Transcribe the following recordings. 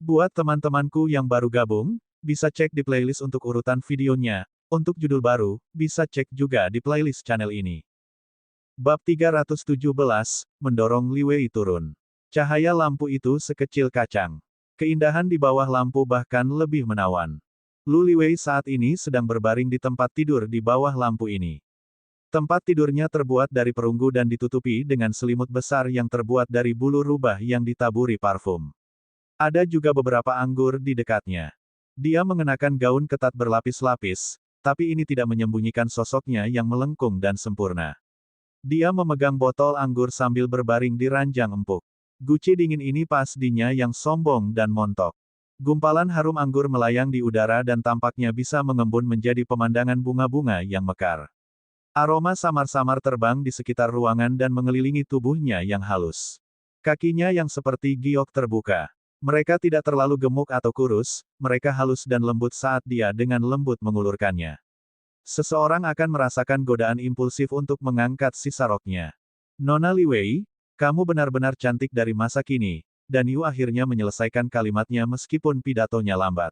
Buat teman-temanku yang baru gabung, bisa cek di playlist untuk urutan videonya. Untuk judul baru, bisa cek juga di playlist channel ini. Bab 317, Mendorong Li Wei turun. Cahaya lampu itu sekecil kacang. Keindahan di bawah lampu bahkan lebih menawan. Lu Li Wei saat ini sedang berbaring di tempat tidur di bawah lampu ini. Tempat tidurnya terbuat dari perunggu dan ditutupi dengan selimut besar yang terbuat dari bulu rubah yang ditaburi parfum. Ada juga beberapa anggur di dekatnya. Dia mengenakan gaun ketat berlapis-lapis, tapi ini tidak menyembunyikan sosoknya yang melengkung dan sempurna. Dia memegang botol anggur sambil berbaring di ranjang empuk. Guci dingin ini pas dinya yang sombong dan montok. Gumpalan harum anggur melayang di udara dan tampaknya bisa mengembun menjadi pemandangan bunga-bunga yang mekar. Aroma samar-samar terbang di sekitar ruangan dan mengelilingi tubuhnya yang halus. Kakinya yang seperti giok terbuka. Mereka tidak terlalu gemuk atau kurus, mereka halus dan lembut saat dia dengan lembut mengulurkannya. Seseorang akan merasakan godaan impulsif untuk mengangkat sisa roknya. Nona Li Wei, kamu benar-benar cantik dari masa kini, dan Yu akhirnya menyelesaikan kalimatnya meskipun pidatonya lambat.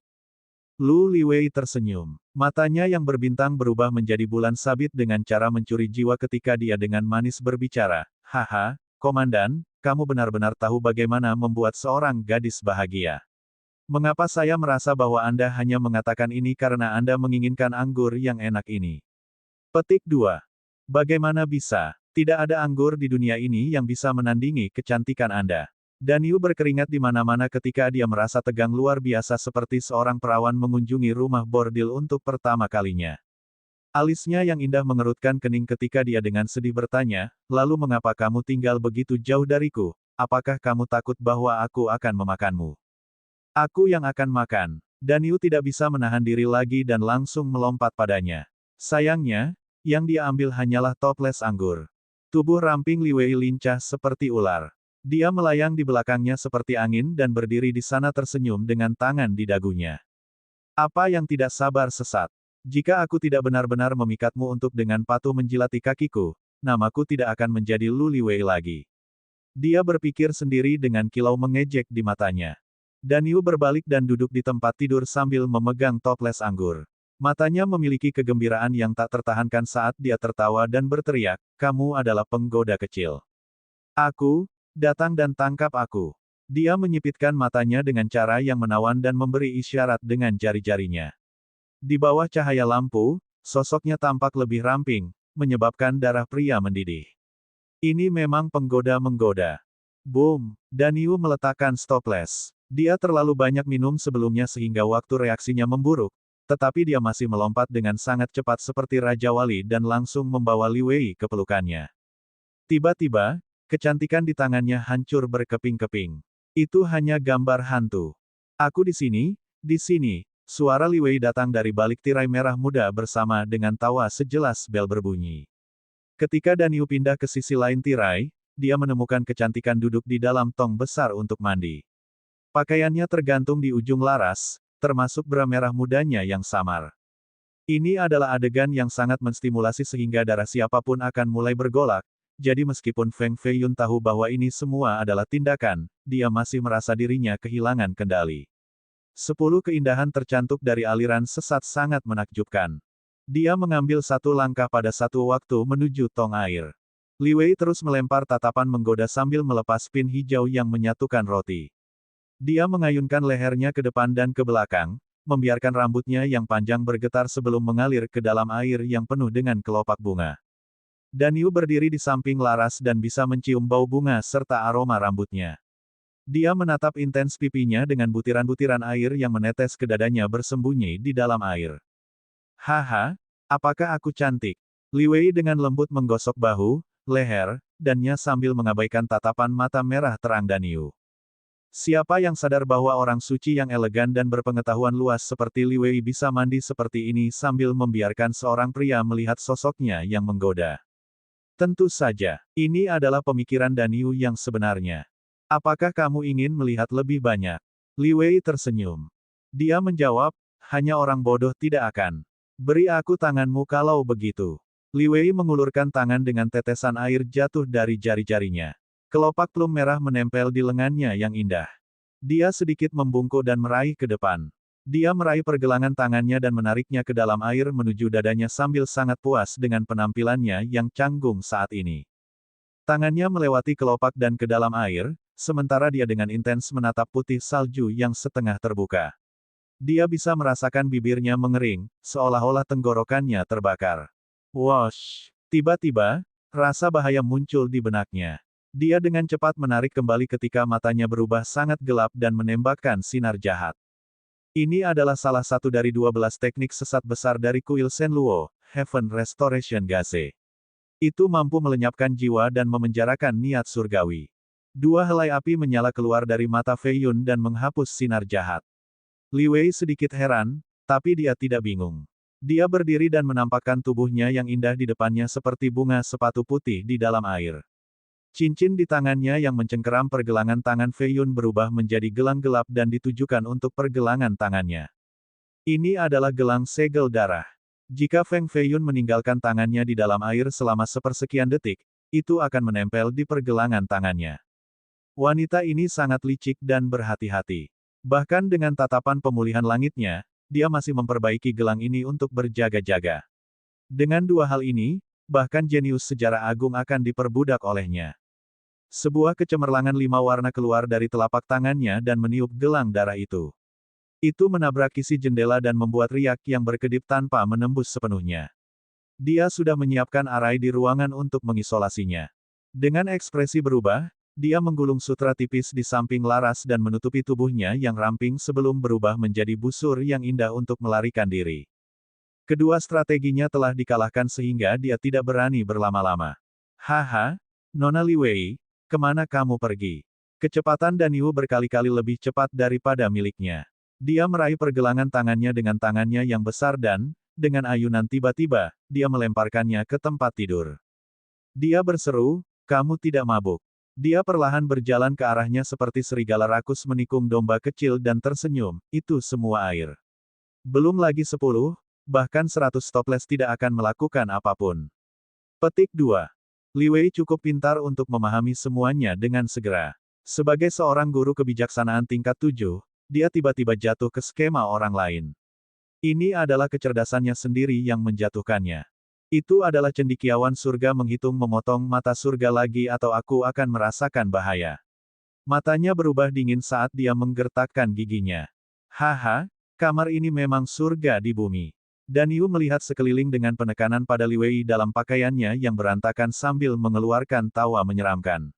Lu Li Wei tersenyum. Matanya yang berbintang berubah menjadi bulan sabit dengan cara mencuri jiwa ketika dia dengan manis berbicara. Haha, Komandan, kamu benar-benar tahu bagaimana membuat seorang gadis bahagia. Mengapa saya merasa bahwa Anda hanya mengatakan ini karena Anda menginginkan anggur yang enak ini? Petik 2. Bagaimana bisa? Tidak ada anggur di dunia ini yang bisa menandingi kecantikan Anda. Dan Yu berkeringat di mana-mana ketika dia merasa tegang luar biasa seperti seorang perawan mengunjungi rumah bordil untuk pertama kalinya. Alisnya yang indah mengerutkan kening ketika dia dengan sedih bertanya, lalu mengapa kamu tinggal begitu jauh dariku? Apakah kamu takut bahwa aku akan memakanmu? Aku yang akan makan. Dan Yu tidak bisa menahan diri lagi dan langsung melompat padanya. Sayangnya, yang dia ambil hanyalah toples anggur. Tubuh ramping Li Wei lincah seperti ular. Dia melayang di belakangnya seperti angin dan berdiri di sana tersenyum dengan tangan di dagunya. Apa yang tidak sabar sesat? Jika aku tidak benar-benar memikatmu untuk dengan patuh menjilati kakiku, namaku tidak akan menjadi Lu Li Wei lagi. Dia berpikir sendiri dengan kilau mengejek di matanya. Dan Yu berbalik dan duduk di tempat tidur sambil memegang toples anggur. Matanya memiliki kegembiraan yang tak tertahankan saat dia tertawa dan berteriak, kamu adalah penggoda kecil. Aku, datang dan tangkap aku. Dia menyipitkan matanya dengan cara yang menawan dan memberi isyarat dengan jari-jarinya. Di bawah cahaya lampu, sosoknya tampak lebih ramping, menyebabkan darah pria mendidih. Ini memang penggoda-menggoda. Boom! Dan Yu meletakkan stoples. Dia terlalu banyak minum sebelumnya sehingga waktu reaksinya memburuk, tetapi dia masih melompat dengan sangat cepat seperti Raja Wali dan langsung membawa Li Wei ke pelukannya. Tiba-tiba, kecantikan di tangannya hancur berkeping-keping. Itu hanya gambar hantu. Aku di sini, di sini. Suara Li Wei datang dari balik tirai merah muda bersama dengan tawa sejelas bel berbunyi. Ketika Dan Yu pindah ke sisi lain tirai, dia menemukan kecantikan duduk di dalam tong besar untuk mandi. Pakaiannya tergantung di ujung laras, termasuk bra merah mudanya yang samar. Ini adalah adegan yang sangat menstimulasi sehingga darah siapapun akan mulai bergolak, jadi meskipun Feng Feiyun tahu bahwa ini semua adalah tindakan, dia masih merasa dirinya kehilangan kendali. 10 keindahan tercantuk dari aliran sesat sangat menakjubkan. Dia mengambil satu langkah pada satu waktu menuju tong air. Li Wei terus melempar tatapan menggoda sambil melepas pin hijau yang menyatukan roti. Dia mengayunkan lehernya ke depan dan ke belakang, membiarkan rambutnya yang panjang bergetar sebelum mengalir ke dalam air yang penuh dengan kelopak bunga. Dan Yu berdiri di samping laras dan bisa mencium bau bunga serta aroma rambutnya. Dia menatap intens pipinya dengan butiran-butiran air yang menetes ke dadanya bersembunyi di dalam air. Haha, apakah aku cantik? Li Wei dengan lembut menggosok bahu, leher, dannya sambil mengabaikan tatapan mata merah terang Dan Yu. Siapa yang sadar bahwa orang suci yang elegan dan berpengetahuan luas seperti Li Wei bisa mandi seperti ini sambil membiarkan seorang pria melihat sosoknya yang menggoda? Tentu saja, ini adalah pemikiran Dan Yu yang sebenarnya. Apakah kamu ingin melihat lebih banyak? Li Wei tersenyum. Dia menjawab, hanya orang bodoh tidak akan. Beri aku tanganmu kalau begitu. Li Wei mengulurkan tangan dengan tetesan air jatuh dari jari-jarinya. Kelopak plum merah menempel di lengannya yang indah. Dia sedikit membungkuk dan meraih ke depan. Dia meraih pergelangan tangannya dan menariknya ke dalam air menuju dadanya sambil sangat puas dengan penampilannya yang canggung saat ini. Tangannya melewati kelopak dan ke dalam air, sementara dia dengan intens menatap putih salju yang setengah terbuka. Dia bisa merasakan bibirnya mengering, seolah-olah tenggorokannya terbakar. Wosh! Tiba-tiba, rasa bahaya muncul di benaknya. Dia dengan cepat menarik kembali ketika matanya berubah sangat gelap dan menembakkan sinar jahat. Ini adalah salah satu dari 12 teknik sesat besar dari Kuil Shenluo, Heaven Restoration Gaze. Itu mampu melenyapkan jiwa dan memenjarakan niat surgawi. Dua helai api menyala keluar dari mata Fei Yun dan menghapus sinar jahat. Li Wei sedikit heran, tapi dia tidak bingung. Dia berdiri dan menampakkan tubuhnya yang indah di depannya seperti bunga sepatu putih di dalam air. Cincin di tangannya yang mencengkeram pergelangan tangan Fei Yun berubah menjadi gelang gelap dan ditujukan untuk pergelangan tangannya. Ini adalah gelang segel darah. Jika Feng Fei Yun meninggalkan tangannya di dalam air selama sepersekian detik, itu akan menempel di pergelangan tangannya. Wanita ini sangat licik dan berhati-hati. Bahkan dengan tatapan pemulihan langitnya, dia masih memperbaiki gelang ini untuk berjaga-jaga. Dengan dua hal ini, bahkan jenius sejarah agung akan diperbudak olehnya. Sebuah kecemerlangan 5 warna keluar dari telapak tangannya dan meniup gelang darah itu. Itu menabrak isi jendela dan membuat riak yang berkedip tanpa menembus sepenuhnya. Dia sudah menyiapkan arai di ruangan untuk mengisolasinya. Dengan ekspresi berubah, dia menggulung sutra tipis di samping laras dan menutupi tubuhnya yang ramping sebelum berubah menjadi busur yang indah untuk melarikan diri. Kedua strateginya telah dikalahkan sehingga dia tidak berani berlama-lama. Haha, Nona Li Wei, kemana kamu pergi? Kecepatan Danyu berkali-kali lebih cepat daripada miliknya. Dia meraih pergelangan tangannya dengan tangannya yang besar dan, dengan ayunan tiba-tiba, dia melemparkannya ke tempat tidur. Dia berseru, kamu tidak mabuk. Dia perlahan berjalan ke arahnya seperti serigala rakus menikung domba kecil dan tersenyum, itu semua air. Belum lagi 10, bahkan 100 toples tidak akan melakukan apapun. Petik 2. Li Wei cukup pintar untuk memahami semuanya dengan segera. Sebagai seorang guru kebijaksanaan tingkat 7, dia tiba-tiba jatuh ke skema orang lain. Ini adalah kecerdasannya sendiri yang menjatuhkannya. Itu adalah cendekiawan surga menghitung memotong mata surga lagi atau aku akan merasakan bahaya. Matanya berubah dingin saat dia menggertakkan giginya. Haha, kamar ini memang surga di bumi. Danyu melihat sekeliling dengan penekanan pada Li Wei dalam pakaiannya yang berantakan sambil mengeluarkan tawa menyeramkan.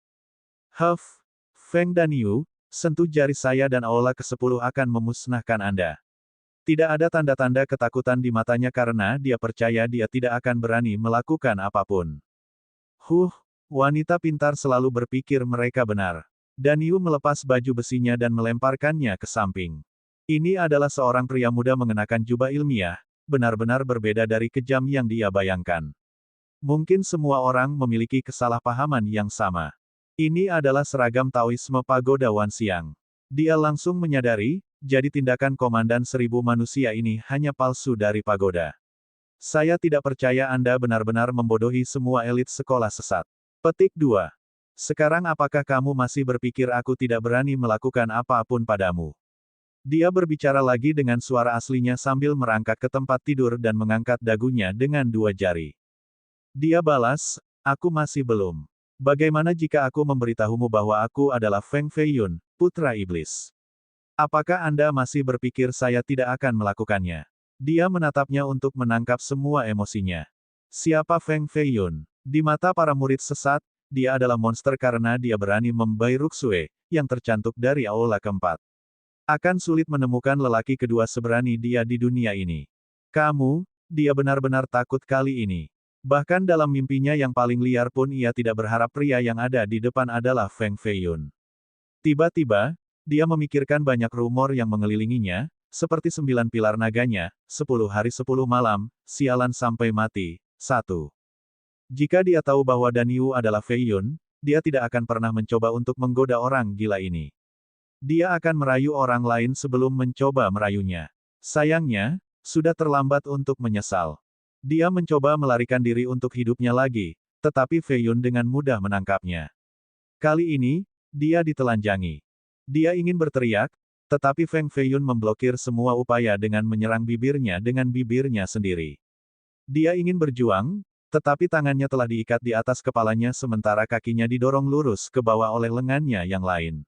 Huff, Feng Danyu, sentuh jari saya dan aula ke-10 akan memusnahkan Anda. Tidak ada tanda-tanda ketakutan di matanya karena dia percaya dia tidak akan berani melakukan apapun. Wanita pintar selalu berpikir mereka benar. Danyu melepas baju besinya dan melemparkannya ke samping. Ini adalah seorang pria muda mengenakan jubah ilmiah, benar-benar berbeda dari kejam yang dia bayangkan. Mungkin semua orang memiliki kesalahpahaman yang sama. Ini adalah seragam Taoisme Pagoda Wan Xiang. Dia langsung menyadari, jadi tindakan Komandan 1000 manusia ini hanya palsu dari pagoda. Saya tidak percaya Anda benar-benar membodohi semua elit sekolah sesat. Petik 2. Sekarang apakah kamu masih berpikir aku tidak berani melakukan apapun padamu? Dia berbicara lagi dengan suara aslinya sambil merangkak ke tempat tidur dan mengangkat dagunya dengan 2 jari. Dia balas, aku masih belum. Bagaimana jika aku memberitahumu bahwa aku adalah Feng Fei Yun, putra iblis? Apakah Anda masih berpikir saya tidak akan melakukannya? Dia menatapnya untuk menangkap semua emosinya. Siapa Feng Fei Yun? Di mata para murid sesat, dia adalah monster karena dia berani membai Ruxue, yang tercantuk dari aula keempat. Akan sulit menemukan lelaki kedua seberani dia di dunia ini. Kamu, dia benar-benar takut kali ini. Bahkan dalam mimpinya yang paling liar pun ia tidak berharap pria yang ada di depan adalah Feng Fei Yun. Tiba-tiba, dia memikirkan banyak rumor yang mengelilinginya, seperti 9 pilar naganya, 10 hari 10 malam, sialan sampai mati, 1. Jika dia tahu bahwa Danyu adalah Fei Yun, dia tidak akan pernah mencoba untuk menggoda orang gila ini. Dia akan merayu orang lain sebelum mencoba merayunya. Sayangnya, sudah terlambat untuk menyesal. Dia mencoba melarikan diri untuk hidupnya lagi, tetapi Fei Yun dengan mudah menangkapnya. Kali ini, dia ditelanjangi. Dia ingin berteriak, tetapi Feng Feiyun memblokir semua upaya dengan menyerang bibirnya dengan bibirnya sendiri. Dia ingin berjuang, tetapi tangannya telah diikat di atas kepalanya sementara kakinya didorong lurus ke bawah oleh lengannya yang lain.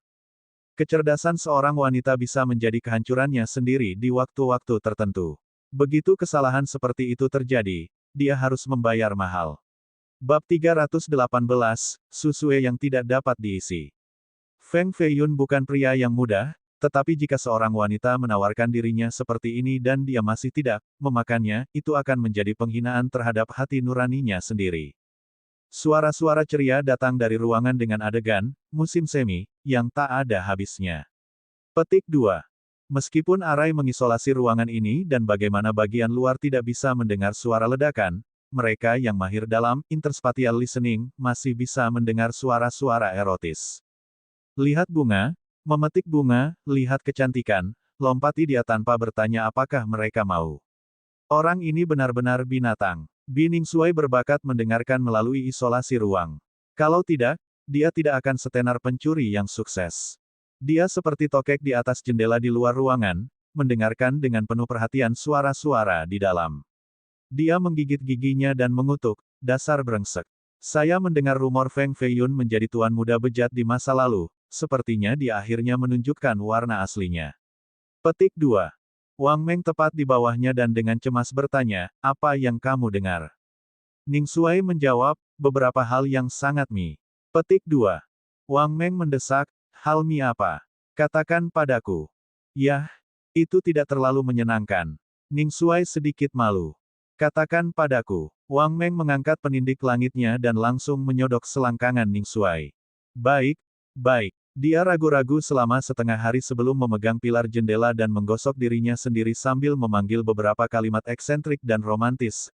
Kecerdasan seorang wanita bisa menjadi kehancurannya sendiri di waktu-waktu tertentu. Begitu kesalahan seperti itu terjadi, dia harus membayar mahal. Bab 318, Susue yang tidak dapat diisi. Feng Feiyun bukan pria yang mudah, tetapi jika seorang wanita menawarkan dirinya seperti ini dan dia masih tidak memakannya, itu akan menjadi penghinaan terhadap hati nuraninya sendiri. Suara-suara ceria datang dari ruangan dengan adegan musim semi yang tak ada habisnya. Petik 2. Meskipun Arai mengisolasi ruangan ini dan bagaimana bagian luar tidak bisa mendengar suara ledakan, mereka yang mahir dalam interspatial listening masih bisa mendengar suara-suara erotis. Lihat bunga, memetik bunga, lihat kecantikan, lompati dia tanpa bertanya apakah mereka mau. Orang ini benar-benar binatang. Bi Ningsuai berbakat mendengarkan melalui isolasi ruang. Kalau tidak, dia tidak akan setenar pencuri yang sukses. Dia seperti tokek di atas jendela di luar ruangan, mendengarkan dengan penuh perhatian suara-suara di dalam. Dia menggigit giginya dan mengutuk, dasar brengsek. Saya mendengar rumor Feng Feiyun menjadi tuan muda bejat di masa lalu, sepertinya dia akhirnya menunjukkan warna aslinya. Petik 2. Wang Meng tepat di bawahnya dan dengan cemas bertanya, apa yang kamu dengar? Ningsuai menjawab, beberapa hal yang sangat mi. Petik 2. Wang Meng mendesak, hal mi apa? Katakan padaku. Yah, itu tidak terlalu menyenangkan. Ningsuai sedikit malu. Katakan padaku. Wang Meng mengangkat penindik langitnya dan langsung menyodok selangkangan Ningsuai. Baik, baik. Dia ragu-ragu selama setengah hari sebelum memegang pilar jendela dan menggosok dirinya sendiri sambil memanggil beberapa kalimat eksentrik dan romantis.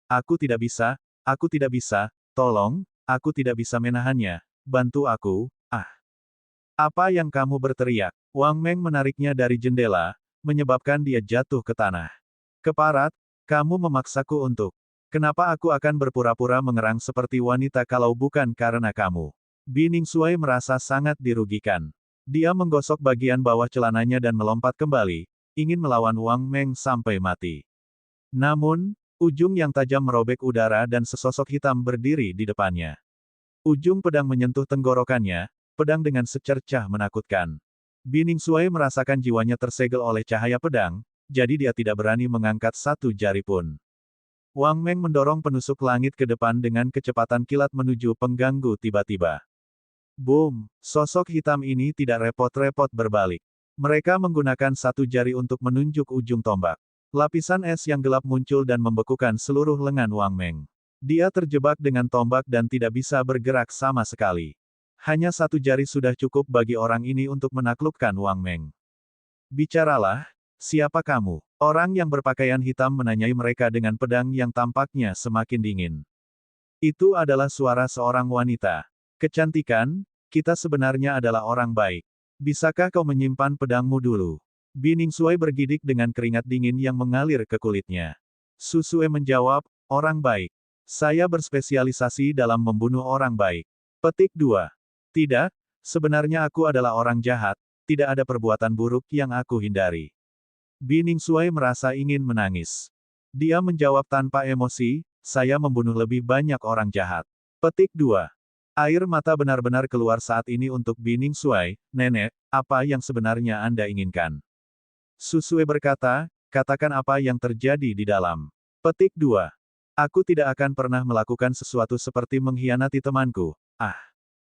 Aku tidak bisa, tolong, aku tidak bisa menahannya, bantu aku, Apa yang kamu berteriak? Wang Meng menariknya dari jendela, menyebabkan dia jatuh ke tanah. Keparat, kamu memaksaku untuk. Kenapa aku akan berpura-pura mengerang seperti wanita kalau bukan karena kamu? Bi Ningsuai merasa sangat dirugikan. Dia menggosok bagian bawah celananya dan melompat kembali, ingin melawan Wang Meng sampai mati. Namun, ujung yang tajam merobek udara dan sesosok hitam berdiri di depannya. Ujung pedang menyentuh tenggorokannya, pedang dengan secercah menakutkan. Bi Ningsuai merasakan jiwanya tersegel oleh cahaya pedang, jadi dia tidak berani mengangkat satu jari pun. Wang Meng mendorong penusuk langit ke depan dengan kecepatan kilat menuju pengganggu tiba-tiba. Boom! Sosok hitam ini tidak repot-repot berbalik. Mereka menggunakan satu jari untuk menunjuk ujung tombak. Lapisan es yang gelap muncul dan membekukan seluruh lengan Wang Meng. Dia terjebak dengan tombak dan tidak bisa bergerak sama sekali. Hanya satu jari sudah cukup bagi orang ini untuk menaklukkan Wang Meng. Bicaralah, siapa kamu? Orang yang berpakaian hitam menanyai mereka dengan pedang yang tampaknya semakin dingin. Itu adalah suara seorang wanita. Kecantikan, kita sebenarnya adalah orang baik. Bisakah kau menyimpan pedangmu dulu? Bi Ningsuai bergidik dengan keringat dingin yang mengalir ke kulitnya. Susue menjawab, orang baik. Saya berspesialisasi dalam membunuh orang baik. Petik 2. Tidak, sebenarnya aku adalah orang jahat, tidak ada perbuatan buruk yang aku hindari. Bi Ningsuai merasa ingin menangis. Dia menjawab tanpa emosi, saya membunuh lebih banyak orang jahat. Petik 2. Air mata benar-benar keluar saat ini untuk Bi Ningsuai, nenek, apa yang sebenarnya Anda inginkan? Susue berkata, katakan apa yang terjadi di dalam. Petik 2. Aku tidak akan pernah melakukan sesuatu seperti mengkhianati temanku.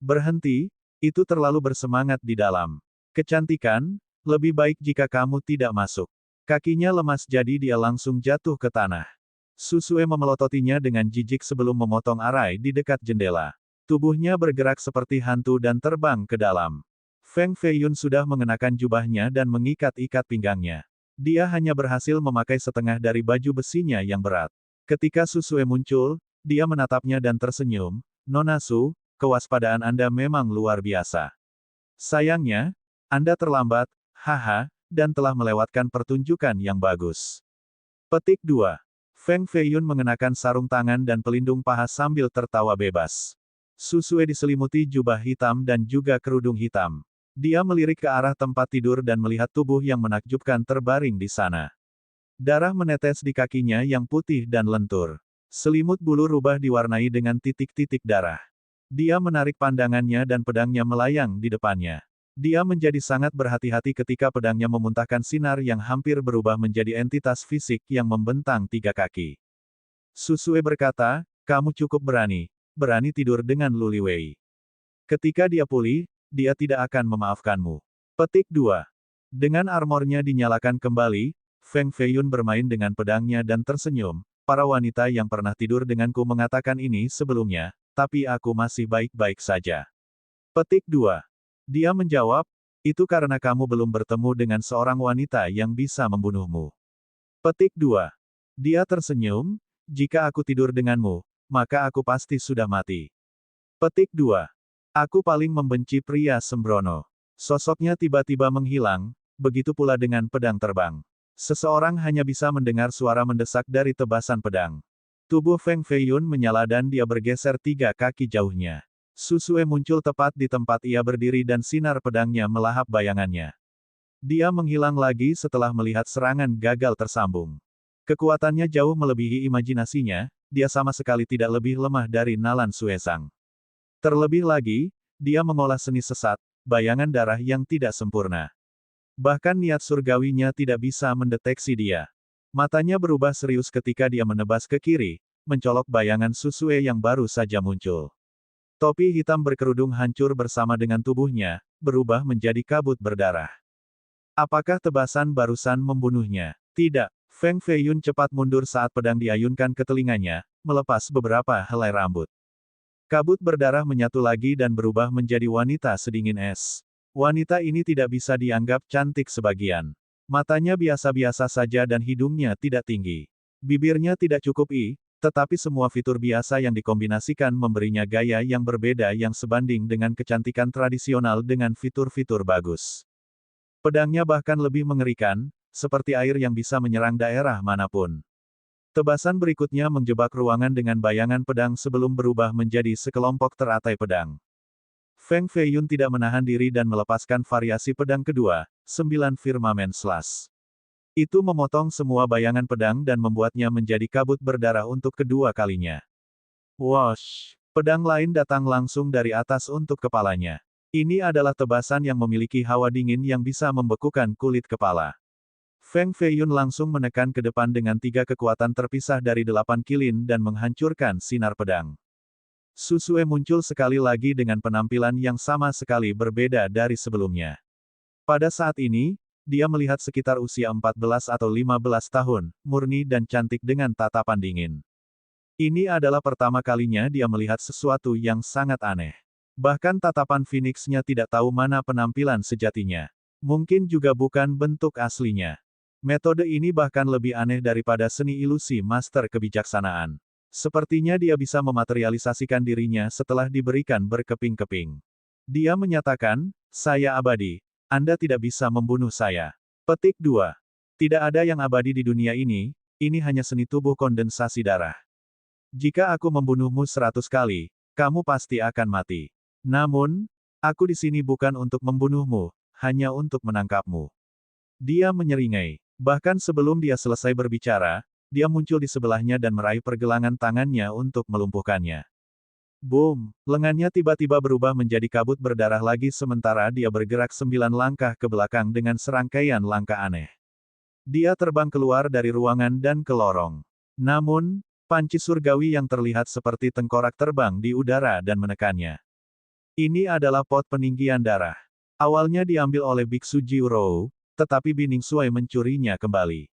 Berhenti, itu terlalu bersemangat di dalam. Kecantikan, lebih baik jika kamu tidak masuk. Kakinya lemas jadi dia langsung jatuh ke tanah. Susue memelototinya dengan jijik sebelum memotong Arai di dekat jendela. Tubuhnya bergerak seperti hantu dan terbang ke dalam. Feng Feiyun sudah mengenakan jubahnya dan mengikat-ikat pinggangnya. Dia hanya berhasil memakai setengah dari baju besinya yang berat. Ketika Susue muncul, dia menatapnya dan tersenyum, Nona Su, kewaspadaan Anda memang luar biasa. Sayangnya, Anda terlambat, haha, dan telah melewatkan pertunjukan yang bagus. Petik 2. Feng Feiyun mengenakan sarung tangan dan pelindung paha sambil tertawa bebas. Susue diselimuti jubah hitam dan juga kerudung hitam. Dia melirik ke arah tempat tidur dan melihat tubuh yang menakjubkan terbaring di sana. Darah menetes di kakinya yang putih dan lentur. Selimut bulu rubah diwarnai dengan titik-titik darah. Dia menarik pandangannya dan pedangnya melayang di depannya. Dia menjadi sangat berhati-hati ketika pedangnya memuntahkan sinar yang hampir berubah menjadi entitas fisik yang membentang 3 kaki. Susue berkata, kamu cukup berani tidur dengan Lu Liwei. Ketika dia pulih, dia tidak akan memaafkanmu. Petik 2. Dengan armornya dinyalakan kembali, Feng Feiyun bermain dengan pedangnya dan tersenyum. Para wanita yang pernah tidur denganku mengatakan ini sebelumnya, tapi aku masih baik-baik saja. Petik 2. Dia menjawab, itu karena kamu belum bertemu dengan seorang wanita yang bisa membunuhmu. Petik 2. Dia tersenyum, jika aku tidur denganmu, maka aku pasti sudah mati. Petik 2. Aku paling membenci pria sembrono. Sosoknya tiba-tiba menghilang, begitu pula dengan pedang terbang. Seseorang hanya bisa mendengar suara mendesak dari tebasan pedang. Tubuh Feng Feiyun menyala dan dia bergeser 3 kaki jauhnya. Susue muncul tepat di tempat ia berdiri dan sinar pedangnya melahap bayangannya. Dia menghilang lagi setelah melihat serangan gagal tersambung. Kekuatannya jauh melebihi imajinasinya, dia sama sekali tidak lebih lemah dari Nalan Suesang. Terlebih lagi, dia mengolah seni sesat, bayangan darah yang tidak sempurna. Bahkan niat surgawinya tidak bisa mendeteksi dia. Matanya berubah serius ketika dia menebas ke kiri, mencolok bayangan Susue yang baru saja muncul. Topi hitam berkerudung hancur bersama dengan tubuhnya, berubah menjadi kabut berdarah. Apakah tebasan barusan membunuhnya? Tidak. Feng Feiyun cepat mundur saat pedang diayunkan ke telinganya, melepas beberapa helai rambut. Kabut berdarah menyatu lagi dan berubah menjadi wanita sedingin es. Wanita ini tidak bisa dianggap cantik sebagian. Matanya biasa-biasa saja dan hidungnya tidak tinggi. Bibirnya tidak cukup tetapi semua fitur biasa yang dikombinasikan memberinya gaya yang berbeda yang sebanding dengan kecantikan tradisional dengan fitur-fitur bagus. Pedangnya bahkan lebih mengerikan, seperti air yang bisa menyerang daerah manapun. Tebasan berikutnya menjebak ruangan dengan bayangan pedang sebelum berubah menjadi sekelompok teratai pedang. Feng Feiyun tidak menahan diri dan melepaskan variasi pedang kedua, 9 firmamen slash. Itu memotong semua bayangan pedang dan membuatnya menjadi kabut berdarah untuk kedua kalinya. Wosh! Pedang lain datang langsung dari atas untuk kepalanya. Ini adalah tebasan yang memiliki hawa dingin yang bisa membekukan kulit kepala. Feng Feiyun langsung menekan ke depan dengan 3 kekuatan terpisah dari 8 kilin dan menghancurkan sinar pedang. Susue muncul sekali lagi dengan penampilan yang sama sekali berbeda dari sebelumnya. Pada saat ini, dia melihat sekitar usia 14 atau 15 tahun, murni dan cantik dengan tatapan dingin. Ini adalah pertama kalinya dia melihat sesuatu yang sangat aneh. Bahkan tatapan Phoenix-nya tidak tahu mana penampilan sejatinya. Mungkin juga bukan bentuk aslinya. Metode ini bahkan lebih aneh daripada seni ilusi master kebijaksanaan. Sepertinya dia bisa mematerialisasikan dirinya setelah diberikan berkeping-keping. Dia menyatakan, saya abadi. Anda tidak bisa membunuh saya. Petik 2. Tidak ada yang abadi di dunia ini hanya seni tubuh kondensasi darah. Jika aku membunuhmu 100 kali, kamu pasti akan mati. Namun, aku di sini bukan untuk membunuhmu, hanya untuk menangkapmu. Dia menyeringai. Bahkan sebelum dia selesai berbicara, dia muncul di sebelahnya dan meraih pergelangan tangannya untuk melumpuhkannya. Boom! Lengannya tiba-tiba berubah menjadi kabut berdarah lagi sementara dia bergerak 9 langkah ke belakang dengan serangkaian langkah aneh. Dia terbang keluar dari ruangan dan ke lorong. Namun, panci surgawi yang terlihat seperti tengkorak terbang di udara dan menekannya. Ini adalah pot peninggian darah. Awalnya diambil oleh Biksu Jiurou, tetapi Bining Sui mencurinya kembali.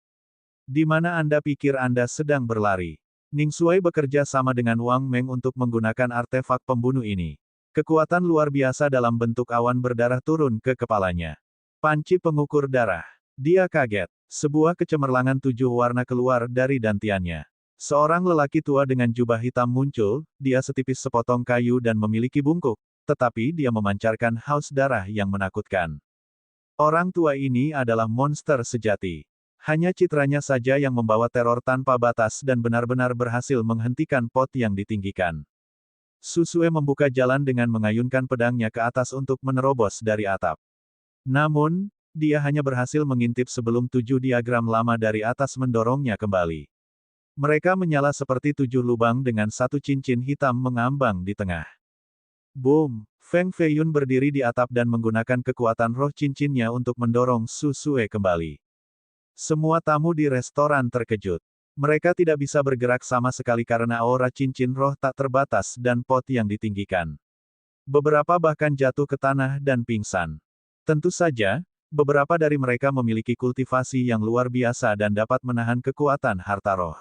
Di mana Anda pikir Anda sedang berlari? Ning Sui bekerja sama dengan Wang Meng untuk menggunakan artefak pembunuh ini. Kekuatan luar biasa dalam bentuk awan berdarah turun ke kepalanya. Panci pengukur darah. Dia kaget. Sebuah kecemerlangan 7 warna keluar dari dantiannya. Seorang lelaki tua dengan jubah hitam muncul, dia setipis sepotong kayu dan memiliki bungkuk, tetapi dia memancarkan haus darah yang menakutkan. Orang tua ini adalah monster sejati. Hanya citranya saja yang membawa teror tanpa batas dan benar-benar berhasil menghentikan pot yang ditinggikan. Susue membuka jalan dengan mengayunkan pedangnya ke atas untuk menerobos dari atap. Namun, dia hanya berhasil mengintip sebelum 7 diagram lama dari atas mendorongnya kembali. Mereka menyala seperti 7 lubang dengan satu cincin hitam mengambang di tengah. Boom! Feng Feiyun berdiri di atap dan menggunakan kekuatan roh cincinnya untuk mendorong Su Sue kembali. Semua tamu di restoran terkejut. Mereka tidak bisa bergerak sama sekali karena aura cincin roh tak terbatas dan pot yang ditinggikan. Beberapa bahkan jatuh ke tanah dan pingsan. Tentu saja, beberapa dari mereka memiliki kultivasi yang luar biasa dan dapat menahan kekuatan harta roh.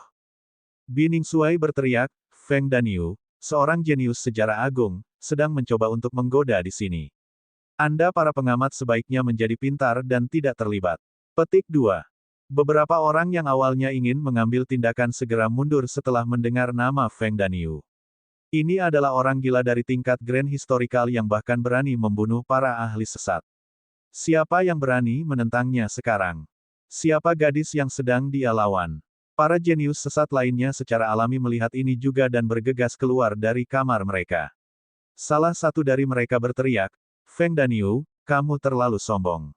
Biningsuai berteriak, Feng Danyu, seorang jenius sejarah agung, sedang mencoba untuk menggoda di sini. Anda para pengamat sebaiknya menjadi pintar dan tidak terlibat. Petik 2. Beberapa orang yang awalnya ingin mengambil tindakan segera mundur setelah mendengar nama Feng Danyu. Ini adalah orang gila dari tingkat grand historical yang bahkan berani membunuh para ahli sesat. Siapa yang berani menentangnya sekarang? Siapa gadis yang sedang dia lawan? Para jenius sesat lainnya secara alami melihat ini juga dan bergegas keluar dari kamar mereka. Salah satu dari mereka berteriak, Feng Danyu, kamu terlalu sombong.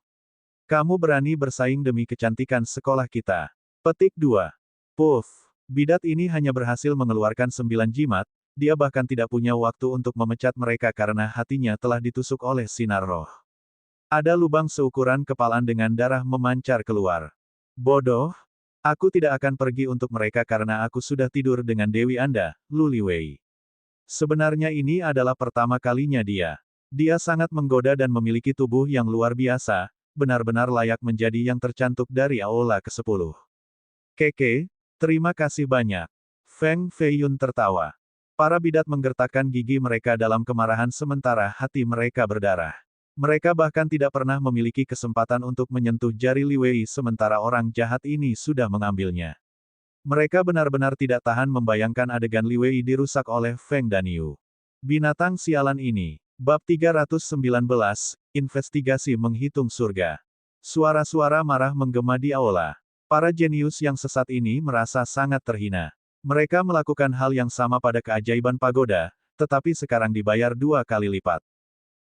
Kamu berani bersaing demi kecantikan sekolah kita. Petik 2. Puff. Bidat ini hanya berhasil mengeluarkan 9 jimat, dia bahkan tidak punya waktu untuk memecat mereka karena hatinya telah ditusuk oleh sinar roh. Ada lubang seukuran kepalan dengan darah memancar keluar. Bodoh. Aku tidak akan pergi untuk mereka karena aku sudah tidur dengan Dewi Anda, Lu Liwei. Sebenarnya ini adalah pertama kalinya dia. Dia sangat menggoda dan memiliki tubuh yang luar biasa, benar-benar layak menjadi yang tercantik dari Aula ke-10. Keke, terima kasih banyak. Feng Feiyun tertawa. Para bidat menggertakkan gigi mereka dalam kemarahan sementara hati mereka berdarah. Mereka bahkan tidak pernah memiliki kesempatan untuk menyentuh jari Liwei sementara orang jahat ini sudah mengambilnya. Mereka benar-benar tidak tahan membayangkan adegan Liwei dirusak oleh Feng Danyu. Binatang sialan ini. Bab 319, Investigasi Menghitung Surga. Suara-suara marah menggema di aula. Para jenius yang sesat ini merasa sangat terhina. Mereka melakukan hal yang sama pada keajaiban pagoda, tetapi sekarang dibayar 2 kali lipat.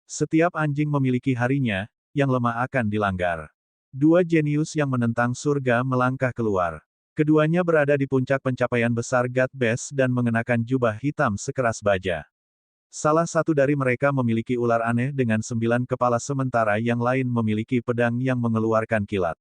Setiap anjing memiliki harinya, yang lemah akan dilanggar. 2 jenius yang menentang surga melangkah keluar. Keduanya berada di puncak pencapaian besar God Best dan mengenakan jubah hitam sekeras baja. Salah satu dari mereka memiliki ular aneh dengan 9 kepala sementara yang lain memiliki pedang yang mengeluarkan kilat.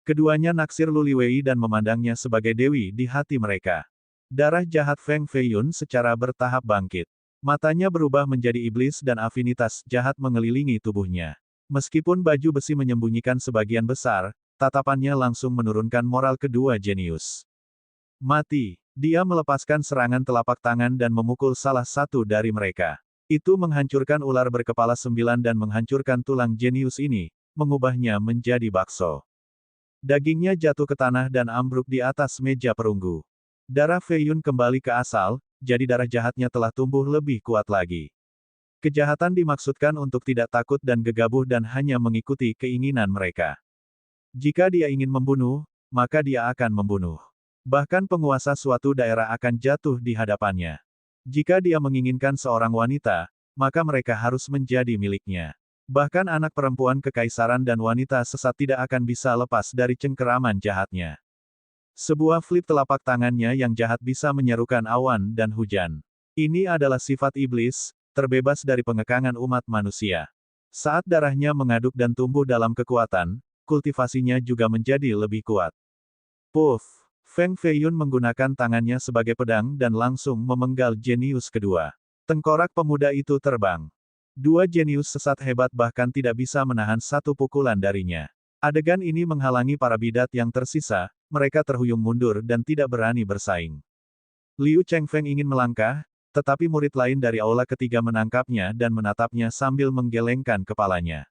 Keduanya naksir Lu Liwei dan memandangnya sebagai dewi di hati mereka. Darah jahat Feng Feiyun secara bertahap bangkit. Matanya berubah menjadi iblis dan afinitas jahat mengelilingi tubuhnya. Meskipun baju besi menyembunyikan sebagian besar, tatapannya langsung menurunkan moral kedua jenius. Mati. Dia melepaskan serangan telapak tangan dan memukul salah satu dari mereka. Itu menghancurkan ular berkepala 9 dan menghancurkan tulang jenius ini, mengubahnya menjadi bakso. Dagingnya jatuh ke tanah dan ambruk di atas meja perunggu. Darah Feiyun kembali ke asal, jadi darah jahatnya telah tumbuh lebih kuat lagi. Kejahatan dimaksudkan untuk tidak takut dan gegabah dan hanya mengikuti keinginan mereka. Jika dia ingin membunuh, maka dia akan membunuh. Bahkan penguasa suatu daerah akan jatuh di hadapannya. Jika dia menginginkan seorang wanita, maka mereka harus menjadi miliknya. Bahkan anak perempuan kekaisaran dan wanita sesat tidak akan bisa lepas dari cengkeraman jahatnya. Sebuah flip telapak tangannya yang jahat bisa menyerukan awan dan hujan. Ini adalah sifat iblis, terbebas dari pengekangan umat manusia. Saat darahnya mengaduk dan tumbuh dalam kekuatan, kultivasinya juga menjadi lebih kuat. Puff! Feng Feiyun menggunakan tangannya sebagai pedang dan langsung memenggal jenius kedua. Tengkorak pemuda itu terbang. 2 jenius sesat hebat bahkan tidak bisa menahan satu pukulan darinya. Adegan ini menghalangi para bidat yang tersisa, mereka terhuyung mundur dan tidak berani bersaing. Liu Chengfeng ingin melangkah, tetapi murid lain dari aula ketiga menangkapnya dan menatapnya sambil menggelengkan kepalanya.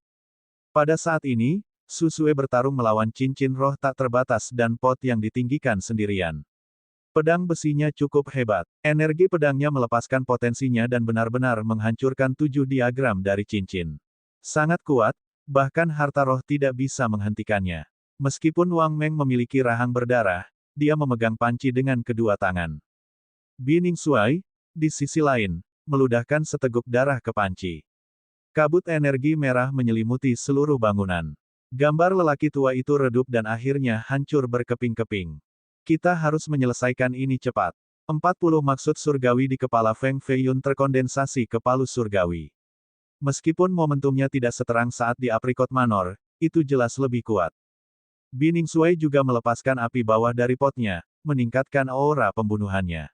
Pada saat ini, Su Sue bertarung melawan cincin roh tak terbatas dan pot yang ditinggikan sendirian. Pedang besinya cukup hebat. Energi pedangnya melepaskan potensinya dan benar-benar menghancurkan 7 diagram dari cincin. Sangat kuat, bahkan harta roh tidak bisa menghentikannya. Meskipun Wang Meng memiliki rahang berdarah, dia memegang panci dengan kedua tangan. Biningsuai, di sisi lain, meludahkan seteguk darah ke panci. Kabut energi merah menyelimuti seluruh bangunan. Gambar lelaki tua itu redup dan akhirnya hancur berkeping-keping. Kita harus menyelesaikan ini cepat. 40 maksud surgawi di kepala Feng Feiyun terkondensasi ke palu surgawi. Meskipun momentumnya tidak seterang saat di Apricot Manor, itu jelas lebih kuat. Bining Sui juga melepaskan api bawah dari potnya, meningkatkan aura pembunuhannya.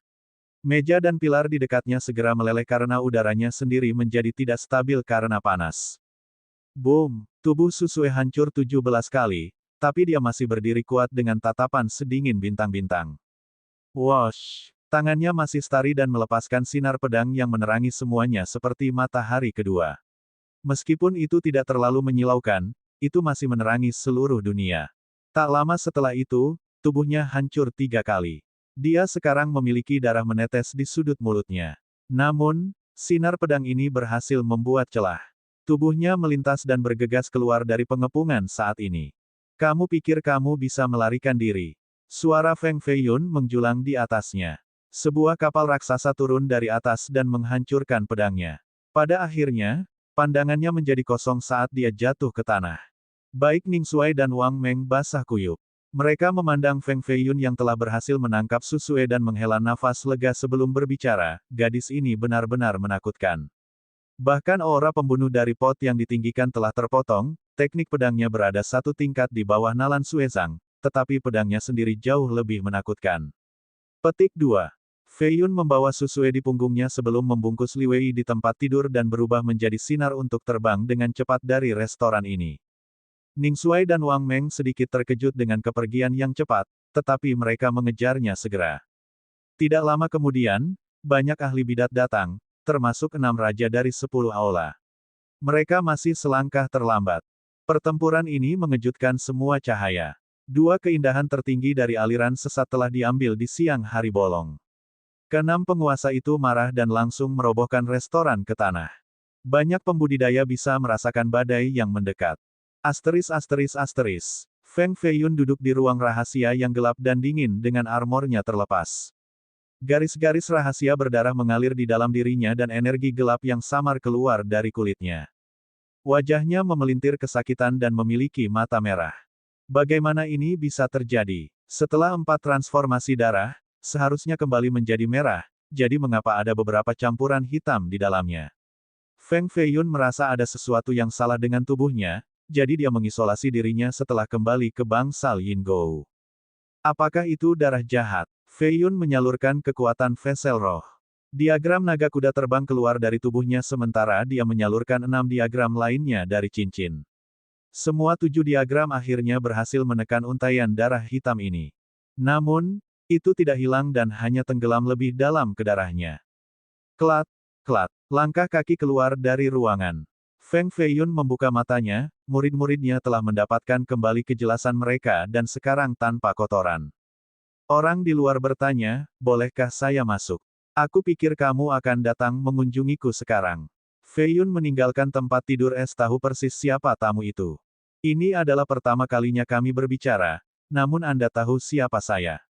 Meja dan pilar di dekatnya segera meleleh karena udaranya sendiri menjadi tidak stabil karena panas. Boom! Tubuh Susue hancur 17 kali, tapi dia masih berdiri kuat dengan tatapan sedingin bintang-bintang. Wosh! Tangannya masih stari dan melepaskan sinar pedang yang menerangi semuanya seperti matahari kedua. Meskipun itu tidak terlalu menyilaukan, itu masih menerangi seluruh dunia. Tak lama setelah itu, tubuhnya hancur 3 kali. Dia sekarang memiliki darah menetes di sudut mulutnya. Namun, sinar pedang ini berhasil membuat celah. Tubuhnya melintas dan bergegas keluar dari pengepungan saat ini. Kamu pikir kamu bisa melarikan diri? Suara Feng Feiyun menjulang di atasnya. Sebuah kapal raksasa turun dari atas dan menghancurkan pedangnya. Pada akhirnya, pandangannya menjadi kosong saat dia jatuh ke tanah. Baik Ning Sui dan Wang Meng basah kuyup. Mereka memandang Feng Feiyun yang telah berhasil menangkap Susue dan menghela nafas lega sebelum berbicara, gadis ini benar-benar menakutkan. Bahkan aura pembunuh dari pot yang ditinggikan telah terpotong, teknik pedangnya berada satu tingkat di bawah Nalan Suezang, tetapi pedangnya sendiri jauh lebih menakutkan. Petik 2. Feiyun membawa Susue di punggungnya sebelum membungkus Li Wei di tempat tidur dan berubah menjadi sinar untuk terbang dengan cepat dari restoran ini. Ning Sui dan Wang Meng sedikit terkejut dengan kepergian yang cepat, tetapi mereka mengejarnya segera. Tidak lama kemudian, banyak ahli bidat datang, termasuk 6 raja dari 10 aula. Mereka masih selangkah terlambat. Pertempuran ini mengejutkan semua cahaya. 2 keindahan tertinggi dari aliran sesat telah diambil di siang hari bolong. Keenam penguasa itu marah dan langsung merobohkan restoran ke tanah. Banyak pembudidaya bisa merasakan badai yang mendekat. *****. Feng Feiyun duduk di ruang rahasia yang gelap dan dingin dengan armornya terlepas. Garis-garis rahasia berdarah mengalir di dalam dirinya dan energi gelap yang samar keluar dari kulitnya. Wajahnya memelintir kesakitan dan memiliki mata merah. Bagaimana ini bisa terjadi? Setelah 4 transformasi darah, seharusnya kembali menjadi merah, jadi mengapa ada beberapa campuran hitam di dalamnya? Feng Feiyun merasa ada sesuatu yang salah dengan tubuhnya, jadi dia mengisolasi dirinya setelah kembali ke bangsal Yingou. Apakah itu darah jahat? Feiyun menyalurkan kekuatan Vessel Roh. Diagram naga kuda terbang keluar dari tubuhnya sementara dia menyalurkan 6 diagram lainnya dari cincin. Semua 7 diagram akhirnya berhasil menekan untaian darah hitam ini. Namun, itu tidak hilang dan hanya tenggelam lebih dalam ke darahnya. Klat, klat, langkah kaki keluar dari ruangan. Feng Feiyun membuka matanya, murid-muridnya telah mendapatkan kembali kejelasan mereka dan sekarang tanpa kotoran. Orang di luar bertanya, bolehkah saya masuk? Aku pikir kamu akan datang mengunjungiku sekarang. Feiyun meninggalkan tempat tidur tahu persis siapa tamu itu. Ini adalah pertama kalinya kami berbicara, namun Anda tahu siapa saya.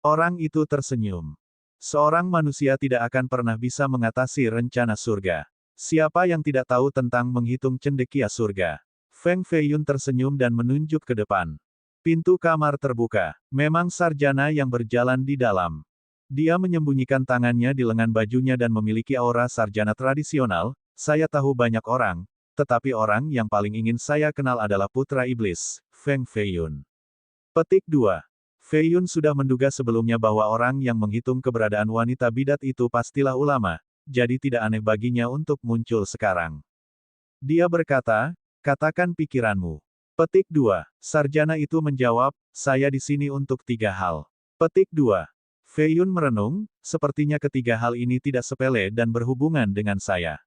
Orang itu tersenyum. Seorang manusia tidak akan pernah bisa mengatasi rencana surga. Siapa yang tidak tahu tentang menghitung cendekia surga? Feng Feiyun tersenyum dan menunjuk ke depan. Pintu kamar terbuka. Memang sarjana yang berjalan di dalam. Dia menyembunyikan tangannya di lengan bajunya dan memiliki aura sarjana tradisional. Saya tahu banyak orang, tetapi orang yang paling ingin saya kenal adalah Putra Iblis, Feng Feiyun. Petik 2. Feiyun sudah menduga sebelumnya bahwa orang yang menghitung keberadaan wanita bidat itu pastilah ulama, jadi tidak aneh baginya untuk muncul sekarang. Dia berkata, katakan pikiranmu. Petik 2. Sarjana itu menjawab, saya di sini untuk 3 hal. Petik 2. Feiyun merenung, sepertinya ketiga hal ini tidak sepele dan berhubungan dengan saya.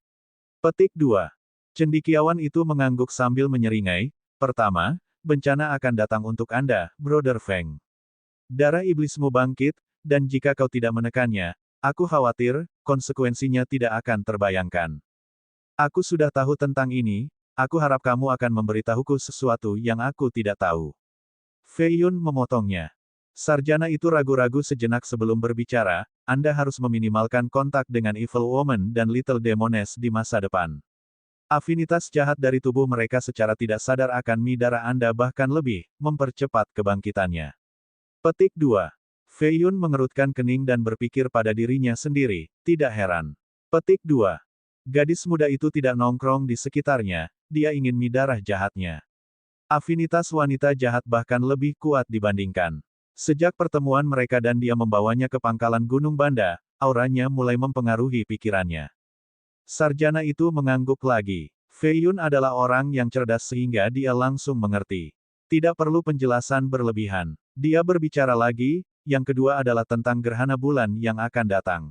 Petik 2. Cendekiawan itu mengangguk sambil menyeringai, pertama, bencana akan datang untuk Anda, Brother Feng. Darah iblismu bangkit, dan jika kau tidak menekannya, aku khawatir, konsekuensinya tidak akan terbayangkan. Aku sudah tahu tentang ini, aku harap kamu akan memberitahuku sesuatu yang aku tidak tahu. Feiyun memotongnya. Sarjana itu ragu-ragu sejenak sebelum berbicara, Anda harus meminimalkan kontak dengan Evil Woman dan Little Demoness di masa depan. Afinitas jahat dari tubuh mereka secara tidak sadar akan mie darah Anda bahkan lebih, mempercepat kebangkitannya. Petik 2. Fei Yun mengerutkan kening dan berpikir pada dirinya sendiri, tidak heran. Petik 2. Gadis muda itu tidak nongkrong di sekitarnya, dia ingin mie darah jahatnya. Afinitas wanita jahat bahkan lebih kuat dibandingkan. Sejak pertemuan mereka dan dia membawanya ke pangkalan Gunung Banda, auranya mulai mempengaruhi pikirannya. Sarjana itu mengangguk lagi. Fei Yun adalah orang yang cerdas sehingga dia langsung mengerti. Tidak perlu penjelasan berlebihan. Dia berbicara lagi, yang kedua adalah tentang gerhana bulan yang akan datang.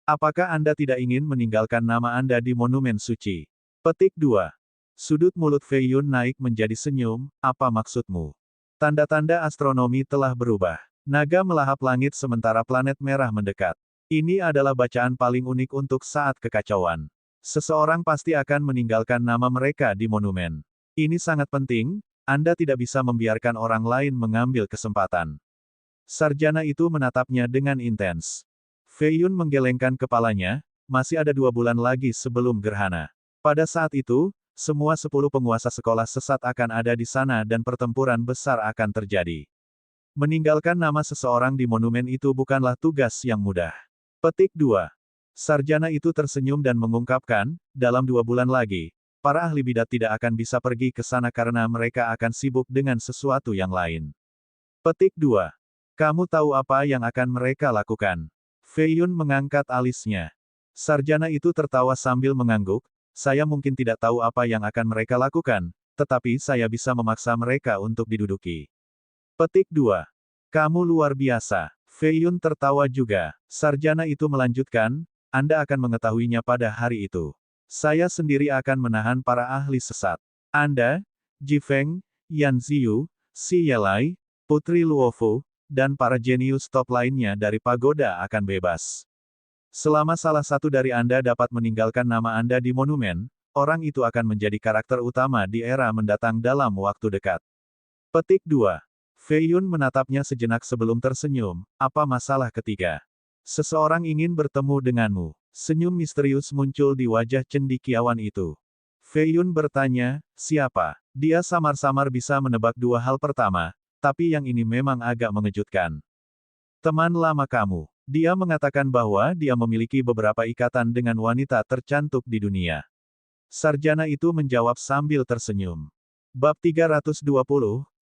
Apakah Anda tidak ingin meninggalkan nama Anda di monumen suci? Petik 2. Sudut mulut Fei Yun naik menjadi senyum, apa maksudmu? Tanda-tanda astronomi telah berubah. Naga melahap langit sementara planet merah mendekat. Ini adalah bacaan paling unik untuk saat kekacauan. Seseorang pasti akan meninggalkan nama mereka di monumen. Ini sangat penting, Anda tidak bisa membiarkan orang lain mengambil kesempatan. Sarjana itu menatapnya dengan intens. Fei Yun menggelengkan kepalanya, masih ada 2 bulan lagi sebelum gerhana. Pada saat itu, semua 10 penguasa sekolah sesat akan ada di sana dan pertempuran besar akan terjadi. Meninggalkan nama seseorang di monumen itu bukanlah tugas yang mudah. Petik 2. Sarjana itu tersenyum dan mengungkapkan, dalam 2 bulan lagi, para ahli bidat tidak akan bisa pergi ke sana karena mereka akan sibuk dengan sesuatu yang lain. Petik 2. Kamu tahu apa yang akan mereka lakukan? Fei Yun mengangkat alisnya. Sarjana itu tertawa sambil mengangguk, saya mungkin tidak tahu apa yang akan mereka lakukan, tetapi saya bisa memaksa mereka untuk diduduki. Petik 2. Kamu luar biasa. Fei Yun tertawa juga. Sarjana itu melanjutkan, Anda akan mengetahuinya pada hari itu. Saya sendiri akan menahan para ahli sesat. Anda, Ji Feng, Yan Ziyu, Xi Yelai, Putri Luofu, dan para jenius top lainnya dari pagoda akan bebas. Selama salah satu dari Anda dapat meninggalkan nama Anda di monumen, orang itu akan menjadi karakter utama di era mendatang dalam waktu dekat. Petik 2. Fei Yun menatapnya sejenak sebelum tersenyum, apa masalah ketiga? Seseorang ingin bertemu denganmu. Senyum misterius muncul di wajah cendekiawan itu. Fei Yun bertanya, siapa? Dia samar-samar bisa menebak 2 hal pertama, tapi yang ini memang agak mengejutkan. Teman lama kamu. Dia mengatakan bahwa dia memiliki beberapa ikatan dengan wanita tercantik di dunia. Sarjana itu menjawab sambil tersenyum. Bab 320,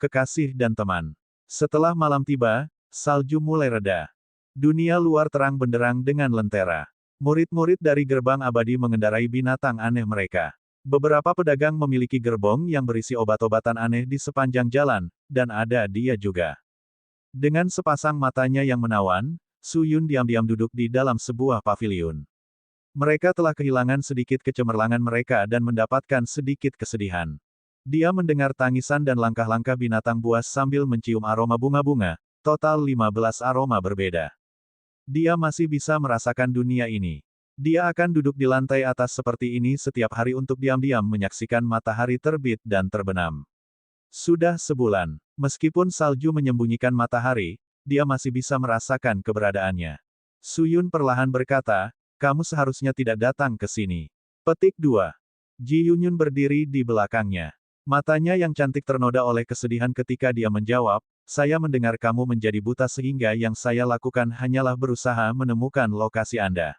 Kekasih dan Teman. Setelah malam tiba, salju mulai reda. Dunia luar terang benderang dengan lentera. Murid-murid dari gerbang abadi mengendarai binatang aneh mereka. Beberapa pedagang memiliki gerbong yang berisi obat-obatan aneh di sepanjang jalan, dan ada dia juga. Dengan sepasang matanya yang menawan, Su Yun diam-diam duduk di dalam sebuah paviliun. Mereka telah kehilangan sedikit kecemerlangan mereka dan mendapatkan sedikit kesedihan. Dia mendengar tangisan dan langkah-langkah binatang buas sambil mencium aroma bunga-bunga, total 15 aroma berbeda. Dia masih bisa merasakan dunia ini. Dia akan duduk di lantai atas seperti ini setiap hari untuk diam-diam menyaksikan matahari terbit dan terbenam. Sudah sebulan, meskipun salju menyembunyikan matahari, dia masih bisa merasakan keberadaannya. Su Yun perlahan berkata, kamu seharusnya tidak datang ke sini. Petik 2. Ji Yunyun berdiri di belakangnya. Matanya yang cantik ternoda oleh kesedihan ketika dia menjawab, saya mendengar kamu menjadi buta sehingga yang saya lakukan hanyalah berusaha menemukan lokasi Anda.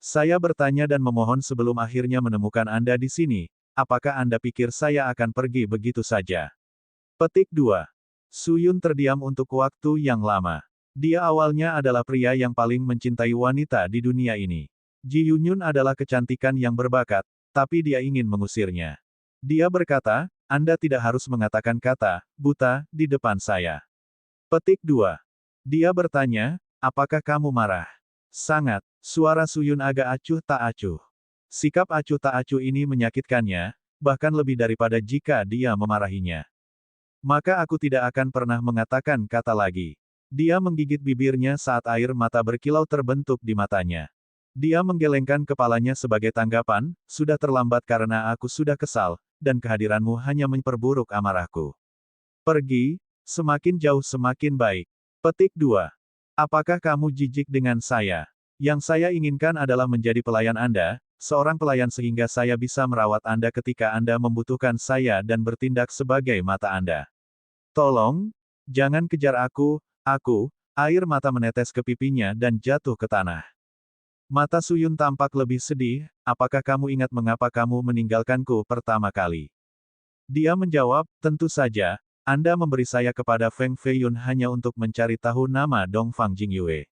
Saya bertanya dan memohon sebelum akhirnya menemukan Anda di sini, apakah Anda pikir saya akan pergi begitu saja? Petik 2. Su Yun terdiam untuk waktu yang lama. Dia awalnya adalah pria yang paling mencintai wanita di dunia ini. Ji Yunyun adalah kecantikan yang berbakat, tapi dia ingin mengusirnya. Dia berkata, Anda tidak harus mengatakan kata, buta, di depan saya. Petik 2. Dia bertanya, apakah kamu marah? Sangat. Suara Su Yun agak acuh tak acuh. Sikap acuh tak acuh ini menyakitkannya, bahkan lebih daripada jika dia memarahinya. Maka aku tidak akan pernah mengatakan kata lagi. Dia menggigit bibirnya saat air mata berkilau terbentuk di matanya. Dia menggelengkan kepalanya sebagai tanggapan, sudah terlambat karena aku sudah kesal, dan kehadiranmu hanya memperburuk amarahku. Pergi, semakin jauh semakin baik. Petik 2. Apakah kamu jijik dengan saya? Yang saya inginkan adalah menjadi pelayan Anda, seorang pelayan sehingga saya bisa merawat Anda ketika Anda membutuhkan saya dan bertindak sebagai mata Anda. Tolong, jangan kejar aku, air mata menetes ke pipinya dan jatuh ke tanah. Mata Suyun tampak lebih sedih, apakah kamu ingat mengapa kamu meninggalkanku pertama kali? Dia menjawab, tentu saja, Anda memberi saya kepada Feng Feiyun hanya untuk mencari tahu nama Dongfang Jingyue.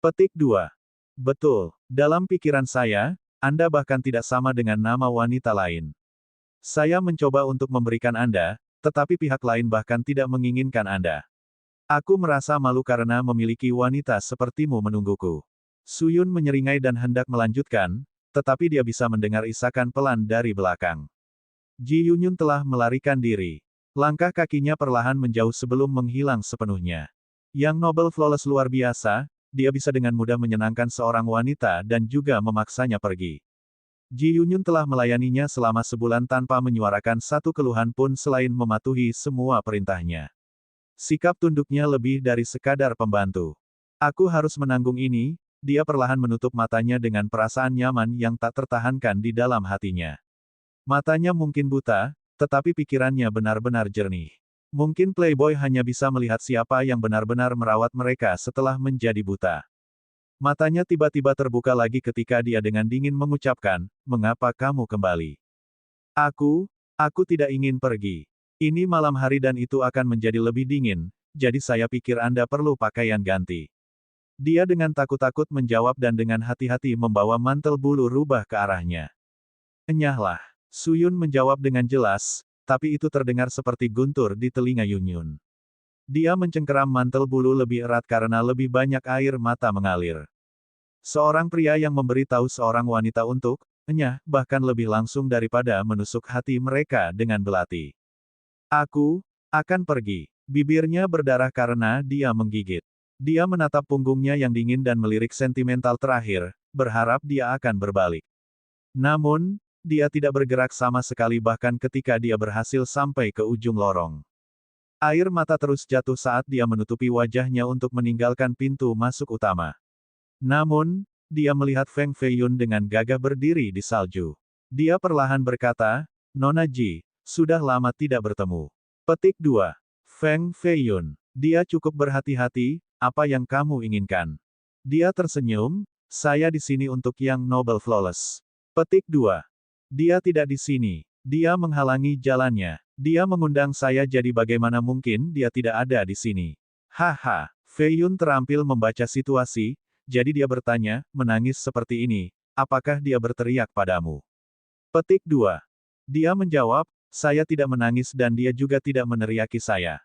Petik 2. Betul, dalam pikiran saya, Anda bahkan tidak sama dengan nama wanita lain. Saya mencoba untuk memberikan Anda, tetapi pihak lain bahkan tidak menginginkan Anda. Aku merasa malu karena memiliki wanita sepertimu menungguku. Suyun menyeringai dan hendak melanjutkan, tetapi dia bisa mendengar isakan pelan dari belakang. Ji Yunyun telah melarikan diri. Langkah kakinya perlahan menjauh sebelum menghilang sepenuhnya. Yang Noble Flawless luar biasa, dia bisa dengan mudah menyenangkan seorang wanita dan juga memaksanya pergi. Ji Yunyun telah melayaninya selama sebulan tanpa menyuarakan satu keluhan pun selain mematuhi semua perintahnya. Sikap tunduknya lebih dari sekadar pembantu. Aku harus menanggung ini, dia perlahan menutup matanya dengan perasaan nyaman yang tak tertahankan di dalam hatinya. Matanya mungkin buta, tetapi pikirannya benar-benar jernih. Mungkin Playboy hanya bisa melihat siapa yang benar-benar merawat mereka setelah menjadi buta. Matanya tiba-tiba terbuka lagi ketika dia dengan dingin mengucapkan, "Mengapa kamu kembali?" Aku tidak ingin pergi. Ini malam hari dan itu akan menjadi lebih dingin, jadi saya pikir Anda perlu pakaian ganti. Dia dengan takut-takut menjawab dan dengan hati-hati membawa mantel bulu rubah ke arahnya. Enyahlah. Suyun menjawab dengan jelas, tapi itu terdengar seperti guntur di telinga Yunyun. Dia mencengkeram mantel bulu lebih erat karena lebih banyak air mata mengalir. Seorang pria yang memberi tahu seorang wanita untuk, enyah, bahkan lebih langsung daripada menusuk hati mereka dengan belati. Aku akan pergi. Bibirnya berdarah karena dia menggigit. Dia menatap punggungnya yang dingin dan melirik sentimental terakhir, berharap dia akan berbalik. Namun, dia tidak bergerak sama sekali bahkan ketika dia berhasil sampai ke ujung lorong. Air mata terus jatuh saat dia menutupi wajahnya untuk meninggalkan pintu masuk utama. Namun, dia melihat Feng Feiyun dengan gagah berdiri di salju. Dia perlahan berkata, "Nona Ji, sudah lama tidak bertemu." Petik 2. Feng Feiyun. Dia cukup berhati-hati, apa yang kamu inginkan? Dia tersenyum, saya di sini untuk Yang Noble Flawless. Petik 2. Dia tidak di sini. Dia menghalangi jalannya. Dia mengundang saya jadi bagaimana mungkin dia tidak ada di sini. Haha. Feiyun terampil membaca situasi, jadi dia bertanya, menangis seperti ini, apakah dia berteriak padamu? Petik 2. Dia menjawab, saya tidak menangis dan dia juga tidak meneriaki saya.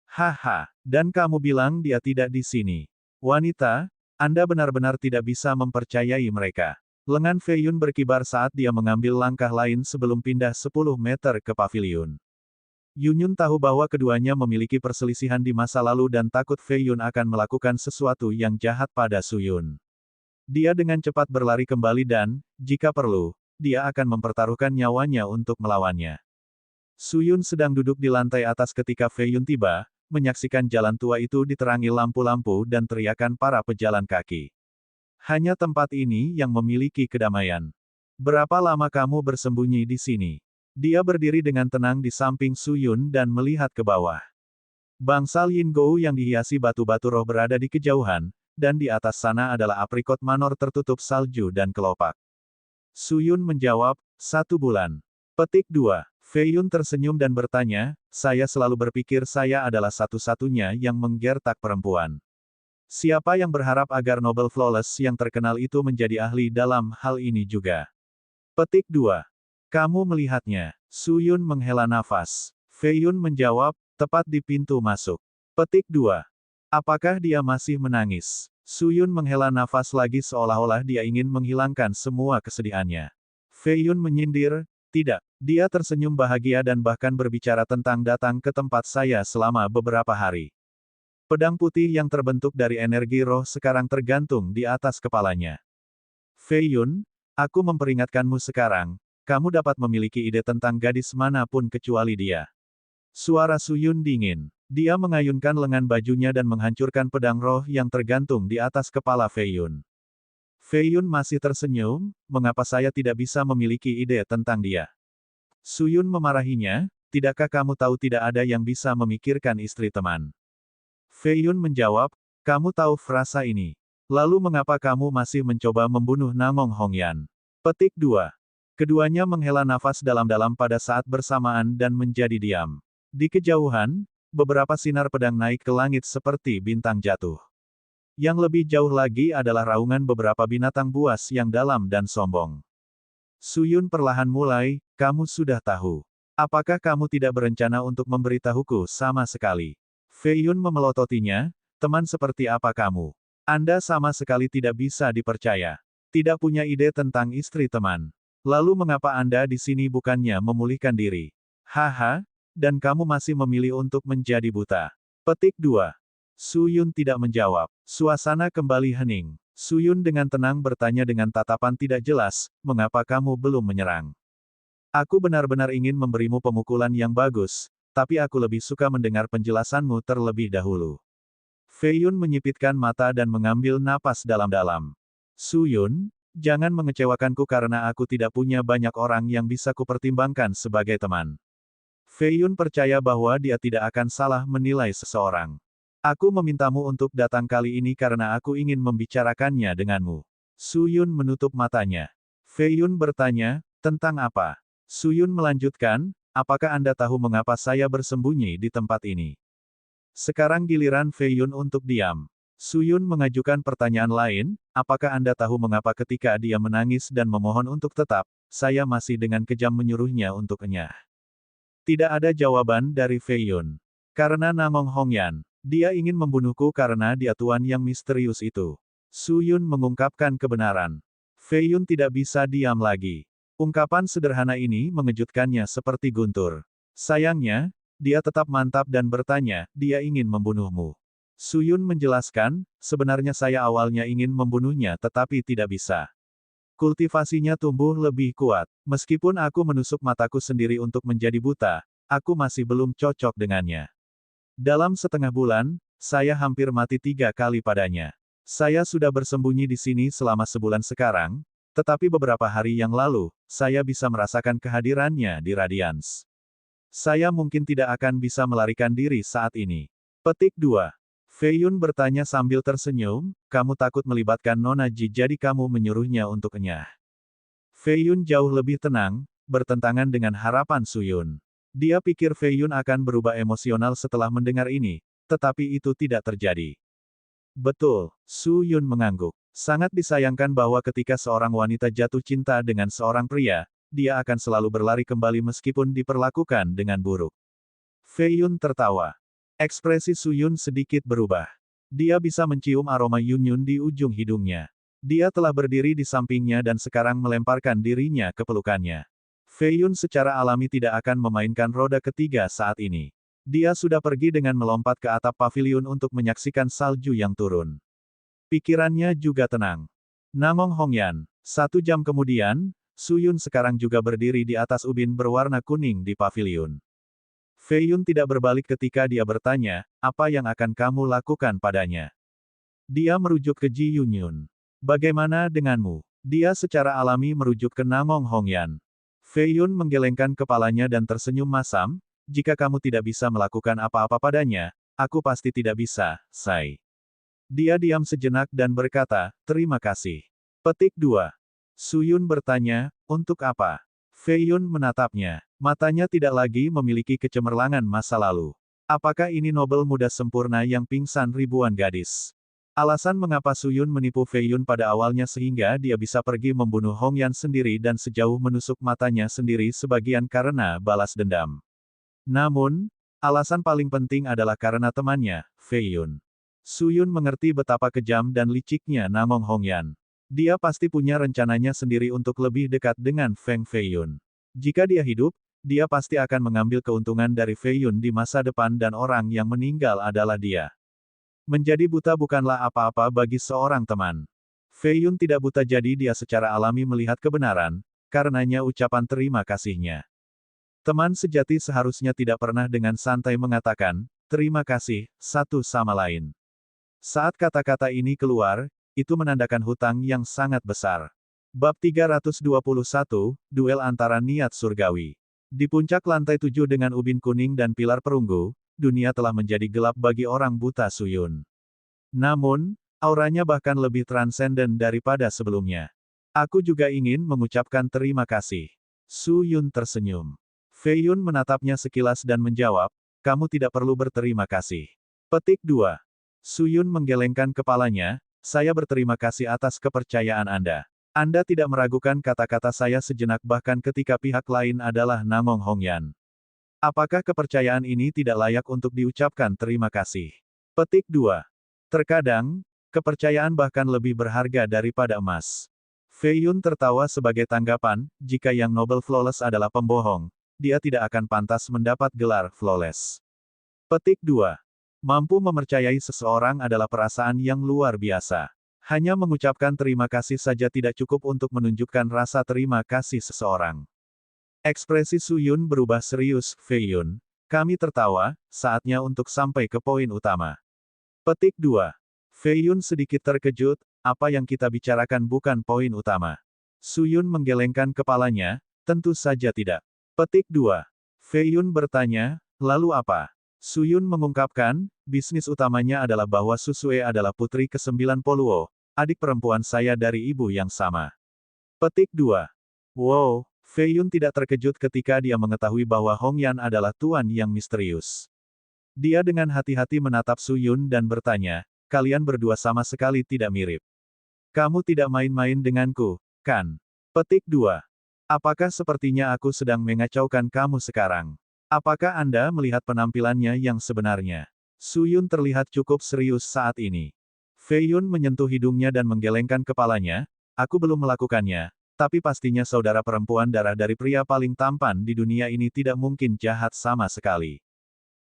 Haha. Dan kamu bilang dia tidak di sini. Wanita, Anda benar-benar tidak bisa mempercayai mereka. Lengan Feiyun berkibar saat dia mengambil langkah lain sebelum pindah 10 meter ke paviliun. Yunyun tahu bahwa keduanya memiliki perselisihan di masa lalu dan takut Feiyun akan melakukan sesuatu yang jahat pada Suyun. Dia dengan cepat berlari kembali dan, jika perlu, dia akan mempertaruhkan nyawanya untuk melawannya. Suyun sedang duduk di lantai atas ketika Feiyun tiba, menyaksikan jalan tua itu diterangi lampu-lampu dan teriakan para pejalan kaki. Hanya tempat ini yang memiliki kedamaian. Berapa lama kamu bersembunyi di sini? Dia berdiri dengan tenang di samping Suyun dan melihat ke bawah. Bangsal Yin Gou yang dihiasi batu-batu roh berada di kejauhan, dan di atas sana adalah aprikot manor tertutup salju dan kelopak. Suyun menjawab, 1 bulan. Petik 2. Feiyun tersenyum dan bertanya, saya selalu berpikir saya adalah satu-satunya yang menggertak perempuan. Siapa yang berharap agar Noble Flawless yang terkenal itu menjadi ahli dalam hal ini juga? Petik 2. Kamu melihatnya. Suyun menghela nafas. Feiyun menjawab, tepat di pintu masuk. Petik 2. Apakah dia masih menangis? Suyun menghela nafas lagi seolah-olah dia ingin menghilangkan semua kesedihannya. Feiyun menyindir, tidak. Dia tersenyum bahagia dan bahkan berbicara tentang datang ke tempat saya selama beberapa hari. Pedang putih yang terbentuk dari energi roh sekarang tergantung di atas kepalanya. Feiyun, aku memperingatkanmu sekarang, kamu dapat memiliki ide tentang gadis manapun kecuali dia. Suara Suyun dingin. Dia mengayunkan lengan bajunya dan menghancurkan pedang roh yang tergantung di atas kepala Feiyun. Fei Yun masih tersenyum, mengapa saya tidak bisa memiliki ide tentang dia? Su Yun memarahinya, tidakkah kamu tahu tidak ada yang bisa memikirkan istri teman? Fei Yun menjawab, kamu tahu frasa ini. Lalu mengapa kamu masih mencoba membunuh Namong Hongyan? Petik 2. Keduanya menghela nafas dalam-dalam pada saat bersamaan dan menjadi diam. Di kejauhan, beberapa sinar pedang naik ke langit seperti bintang jatuh. Yang lebih jauh lagi adalah raungan beberapa binatang buas yang dalam dan sombong. Su Yun perlahan mulai, kamu sudah tahu. Apakah kamu tidak berencana untuk memberitahuku sama sekali? Fei Yun memelototinya, teman seperti apa kamu? Anda sama sekali tidak bisa dipercaya. Tidak punya ide tentang istri teman. Lalu mengapa Anda di sini bukannya memulihkan diri? Haha, dan kamu masih memilih untuk menjadi buta. Petik 2. Su Yun tidak menjawab. Suasana kembali hening. Su Yun dengan tenang bertanya dengan tatapan tidak jelas, mengapa kamu belum menyerang? Aku benar-benar ingin memberimu pemukulan yang bagus, tapi aku lebih suka mendengar penjelasanmu terlebih dahulu. Fei Yun menyipitkan mata dan mengambil napas dalam-dalam. Su Yun, jangan mengecewakanku karena aku tidak punya banyak orang yang bisa kupertimbangkan sebagai teman. Fei Yun percaya bahwa dia tidak akan salah menilai seseorang. Aku memintamu untuk datang kali ini karena aku ingin membicarakannya denganmu. Su Yun menutup matanya. Fei Yun bertanya, tentang apa? Su Yun melanjutkan, apakah Anda tahu mengapa saya bersembunyi di tempat ini? Sekarang giliran Fei Yun untuk diam. Su Yun mengajukan pertanyaan lain, apakah Anda tahu mengapa ketika dia menangis dan memohon untuk tetap, saya masih dengan kejam menyuruhnya untuk enyah? Tidak ada jawaban dari Fei Yun. Karena Namong Hongyan, dia ingin membunuhku karena dia tuan yang misterius itu. Su Yun mengungkapkan kebenaran. Fei Yun tidak bisa diam lagi. Ungkapan sederhana ini mengejutkannya seperti guntur. Sayangnya, dia tetap mantap dan bertanya, dia ingin membunuhmu. Su Yun menjelaskan, sebenarnya saya awalnya ingin membunuhnya tetapi tidak bisa. Kultivasinya tumbuh lebih kuat. Meskipun aku menusuk mataku sendiri untuk menjadi buta, aku masih belum cocok dengannya. Dalam setengah bulan, saya hampir mati 3 kali padanya. Saya sudah bersembunyi di sini selama sebulan sekarang, tetapi beberapa hari yang lalu, saya bisa merasakan kehadirannya di Radiance. Saya mungkin tidak akan bisa melarikan diri saat ini. Petik 2. Fei Yun bertanya sambil tersenyum, kamu takut melibatkan Nona Ji jadi kamu menyuruhnya untuk enyah. Fei Yun jauh lebih tenang, bertentangan dengan harapan Su Yun. Dia pikir Fei Yun akan berubah emosional setelah mendengar ini, tetapi itu tidak terjadi. Betul, Su Yun mengangguk. Sangat disayangkan bahwa ketika seorang wanita jatuh cinta dengan seorang pria, dia akan selalu berlari kembali meskipun diperlakukan dengan buruk. Fei Yun tertawa. Ekspresi Su Yun sedikit berubah. Dia bisa mencium aroma Yun Yun di ujung hidungnya. Dia telah berdiri di sampingnya dan sekarang melemparkan dirinya ke pelukannya. Fei Yun secara alami tidak akan memainkan roda ketiga saat ini. Dia sudah pergi dengan melompat ke atap paviliun untuk menyaksikan salju yang turun. Pikirannya juga tenang. Namong Hongyan. 1 jam kemudian, Su Yun sekarang juga berdiri di atas ubin berwarna kuning di paviliun. Fei Yun tidak berbalik ketika dia bertanya, apa yang akan kamu lakukan padanya? Dia merujuk ke Ji Yunyun. Bagaimana denganmu? Dia secara alami merujuk ke Namong Hongyan. Fei Yun menggelengkan kepalanya dan tersenyum masam, jika kamu tidak bisa melakukan apa-apa padanya, aku pasti tidak bisa, Sai. Dia diam sejenak dan berkata, terima kasih. Petik 2. Su Yun bertanya, untuk apa? Fei Yun menatapnya. Matanya tidak lagi memiliki kecemerlangan masa lalu. Apakah ini nobel muda sempurna yang pingsan ribuan gadis? Alasan mengapa Su Yun menipu Fei Yun pada awalnya sehingga dia bisa pergi membunuh Hong Yan sendiri dan sejauh menusuk matanya sendiri sebagian karena balas dendam. Namun, alasan paling penting adalah karena temannya, Fei Yun. Su Yun mengerti betapa kejam dan liciknya Namong Hongyan. Dia pasti punya rencananya sendiri untuk lebih dekat dengan Feng Fei Yun. Jika dia hidup, dia pasti akan mengambil keuntungan dari Fei Yun di masa depan dan orang yang meninggal adalah dia. Menjadi buta bukanlah apa-apa bagi seorang teman. Fei Yun tidak buta jadi dia secara alami melihat kebenaran, karenanya ucapan terima kasihnya. Teman sejati seharusnya tidak pernah dengan santai mengatakan, terima kasih, satu sama lain. Saat kata-kata ini keluar, itu menandakan hutang yang sangat besar. Bab 321, Duel Antara Niat Surgawi. Di puncak lantai 7 dengan ubin kuning dan pilar perunggu, dunia telah menjadi gelap bagi orang buta Su Yun. Namun, auranya bahkan lebih transenden daripada sebelumnya. Aku juga ingin mengucapkan terima kasih. Su Yun tersenyum. Fei Yun menatapnya sekilas dan menjawab, kamu tidak perlu berterima kasih. Petik 2. Su Yun menggelengkan kepalanya, saya berterima kasih atas kepercayaan Anda. Anda tidak meragukan kata-kata saya sejenak bahkan ketika pihak lain adalah Namong Hongyan. Apakah kepercayaan ini tidak layak untuk diucapkan terima kasih? Petik 2. Terkadang, kepercayaan bahkan lebih berharga daripada emas. Fei Yun tertawa sebagai tanggapan, jika yang Noble Flawless adalah pembohong, dia tidak akan pantas mendapat gelar Flawless. Petik 2. Mampu mempercayai seseorang adalah perasaan yang luar biasa. Hanya mengucapkan terima kasih saja tidak cukup untuk menunjukkan rasa terima kasih seseorang. Ekspresi Su Yun berubah serius, Fei Yun. Kami tertawa, saatnya untuk sampai ke poin utama. Petik 2. Fei Yun sedikit terkejut, apa yang kita bicarakan bukan poin utama. Su Yun menggelengkan kepalanya, tentu saja tidak. Petik 2. Fei Yun bertanya, lalu apa? Su Yun mengungkapkan, bisnis utamanya adalah bahwa Susue adalah putri ke-9 Poluo, adik perempuan saya dari ibu yang sama. Petik 2. Wow, Fei Yun tidak terkejut ketika dia mengetahui bahwa Hongyan adalah tuan yang misterius. Dia dengan hati-hati menatap Su Yun dan bertanya, kalian berdua sama sekali tidak mirip. Kamu tidak main-main denganku, kan? Petik 2. Apakah sepertinya aku sedang mengacaukan kamu sekarang? Apakah Anda melihat penampilannya yang sebenarnya? Su Yun terlihat cukup serius saat ini. Fei Yun menyentuh hidungnya dan menggelengkan kepalanya, aku belum melakukannya, tapi pastinya saudara perempuan darah dari pria paling tampan di dunia ini tidak mungkin jahat sama sekali.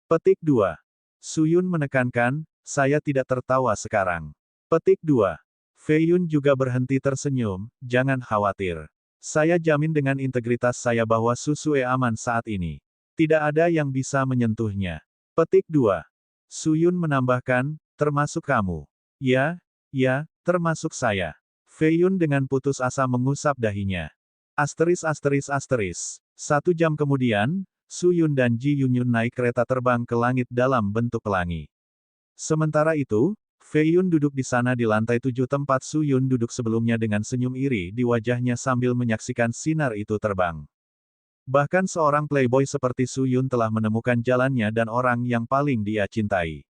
Petik 2. Su Yun menekankan, saya tidak tertawa sekarang. Petik 2. Fei Yun juga berhenti tersenyum, jangan khawatir. Saya jamin dengan integritas saya bahwa Susue aman saat ini. Tidak ada yang bisa menyentuhnya. Petik 2. Su Yun menambahkan, termasuk kamu. Ya, termasuk saya. Fei Yun dengan putus asa mengusap dahinya. Asteris. 1 jam kemudian, Su Yun dan Ji Yunyun naik kereta terbang ke langit dalam bentuk pelangi. Sementara itu, Fei Yun duduk di sana di lantai 7 tempat Su Yun duduk sebelumnya dengan senyum iri di wajahnya sambil menyaksikan sinar itu terbang. Bahkan seorang playboy seperti Su Yun telah menemukan jalannya dan orang yang paling dia cintai.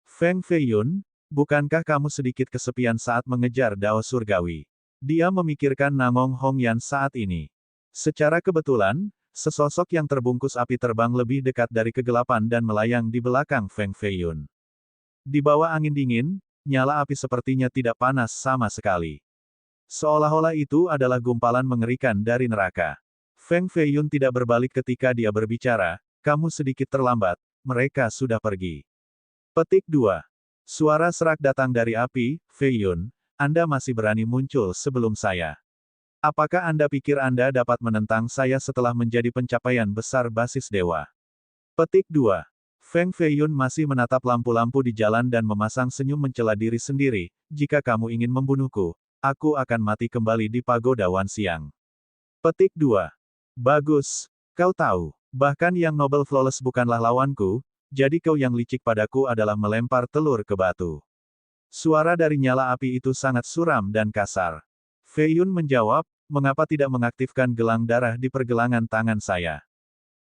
Feng Fei Yun, bukankah kamu sedikit kesepian saat mengejar Dao Surgawi? Dia memikirkan Namong Hongyan saat ini. Secara kebetulan, sesosok yang terbungkus api terbang lebih dekat dari kegelapan dan melayang di belakang Feng Fei Yun. Di bawah angin dingin, nyala api sepertinya tidak panas sama sekali. Seolah-olah itu adalah gumpalan mengerikan dari neraka. Feng Fei Yun tidak berbalik ketika dia berbicara, kamu sedikit terlambat, mereka sudah pergi. Petik 2. Suara serak datang dari api, Fei Yun, Anda masih berani muncul sebelum saya. Apakah Anda pikir Anda dapat menentang saya setelah menjadi pencapaian besar basis dewa? Petik 2. Feng Fei Yun masih menatap lampu-lampu di jalan dan memasang senyum mencela diri sendiri, jika kamu ingin membunuhku, aku akan mati kembali di pagoda Wan Xiang. Petik 2. Bagus, kau tahu, bahkan yang Noble Flawless bukanlah lawanku, jadi kau yang licik padaku adalah melempar telur ke batu. Suara dari nyala api itu sangat suram dan kasar. Fei Yun menjawab, mengapa tidak mengaktifkan gelang darah di pergelangan tangan saya?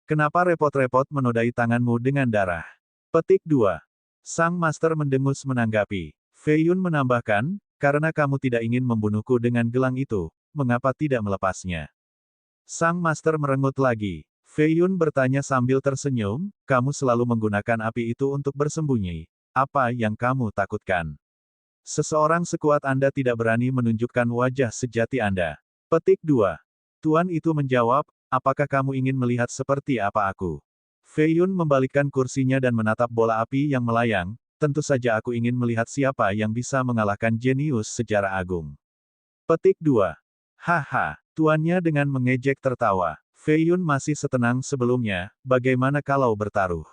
Kenapa repot-repot menodai tanganmu dengan darah? Petik 2. Sang Master mendengus menanggapi. Fei Yun menambahkan, karena kamu tidak ingin membunuhku dengan gelang itu, mengapa tidak melepasnya? Sang Master merengut lagi. Fei Yun bertanya sambil tersenyum, kamu selalu menggunakan api itu untuk bersembunyi. Apa yang kamu takutkan? Seseorang sekuat Anda tidak berani menunjukkan wajah sejati Anda. Petik 2. Tuan itu menjawab, apakah kamu ingin melihat seperti apa aku? Fei Yun membalikkan kursinya dan menatap bola api yang melayang, tentu saja aku ingin melihat siapa yang bisa mengalahkan jenius sejarah agung. Petik 2. Haha, tuannya dengan mengejek tertawa. Fei Yun masih setenang sebelumnya, bagaimana kalau bertaruh?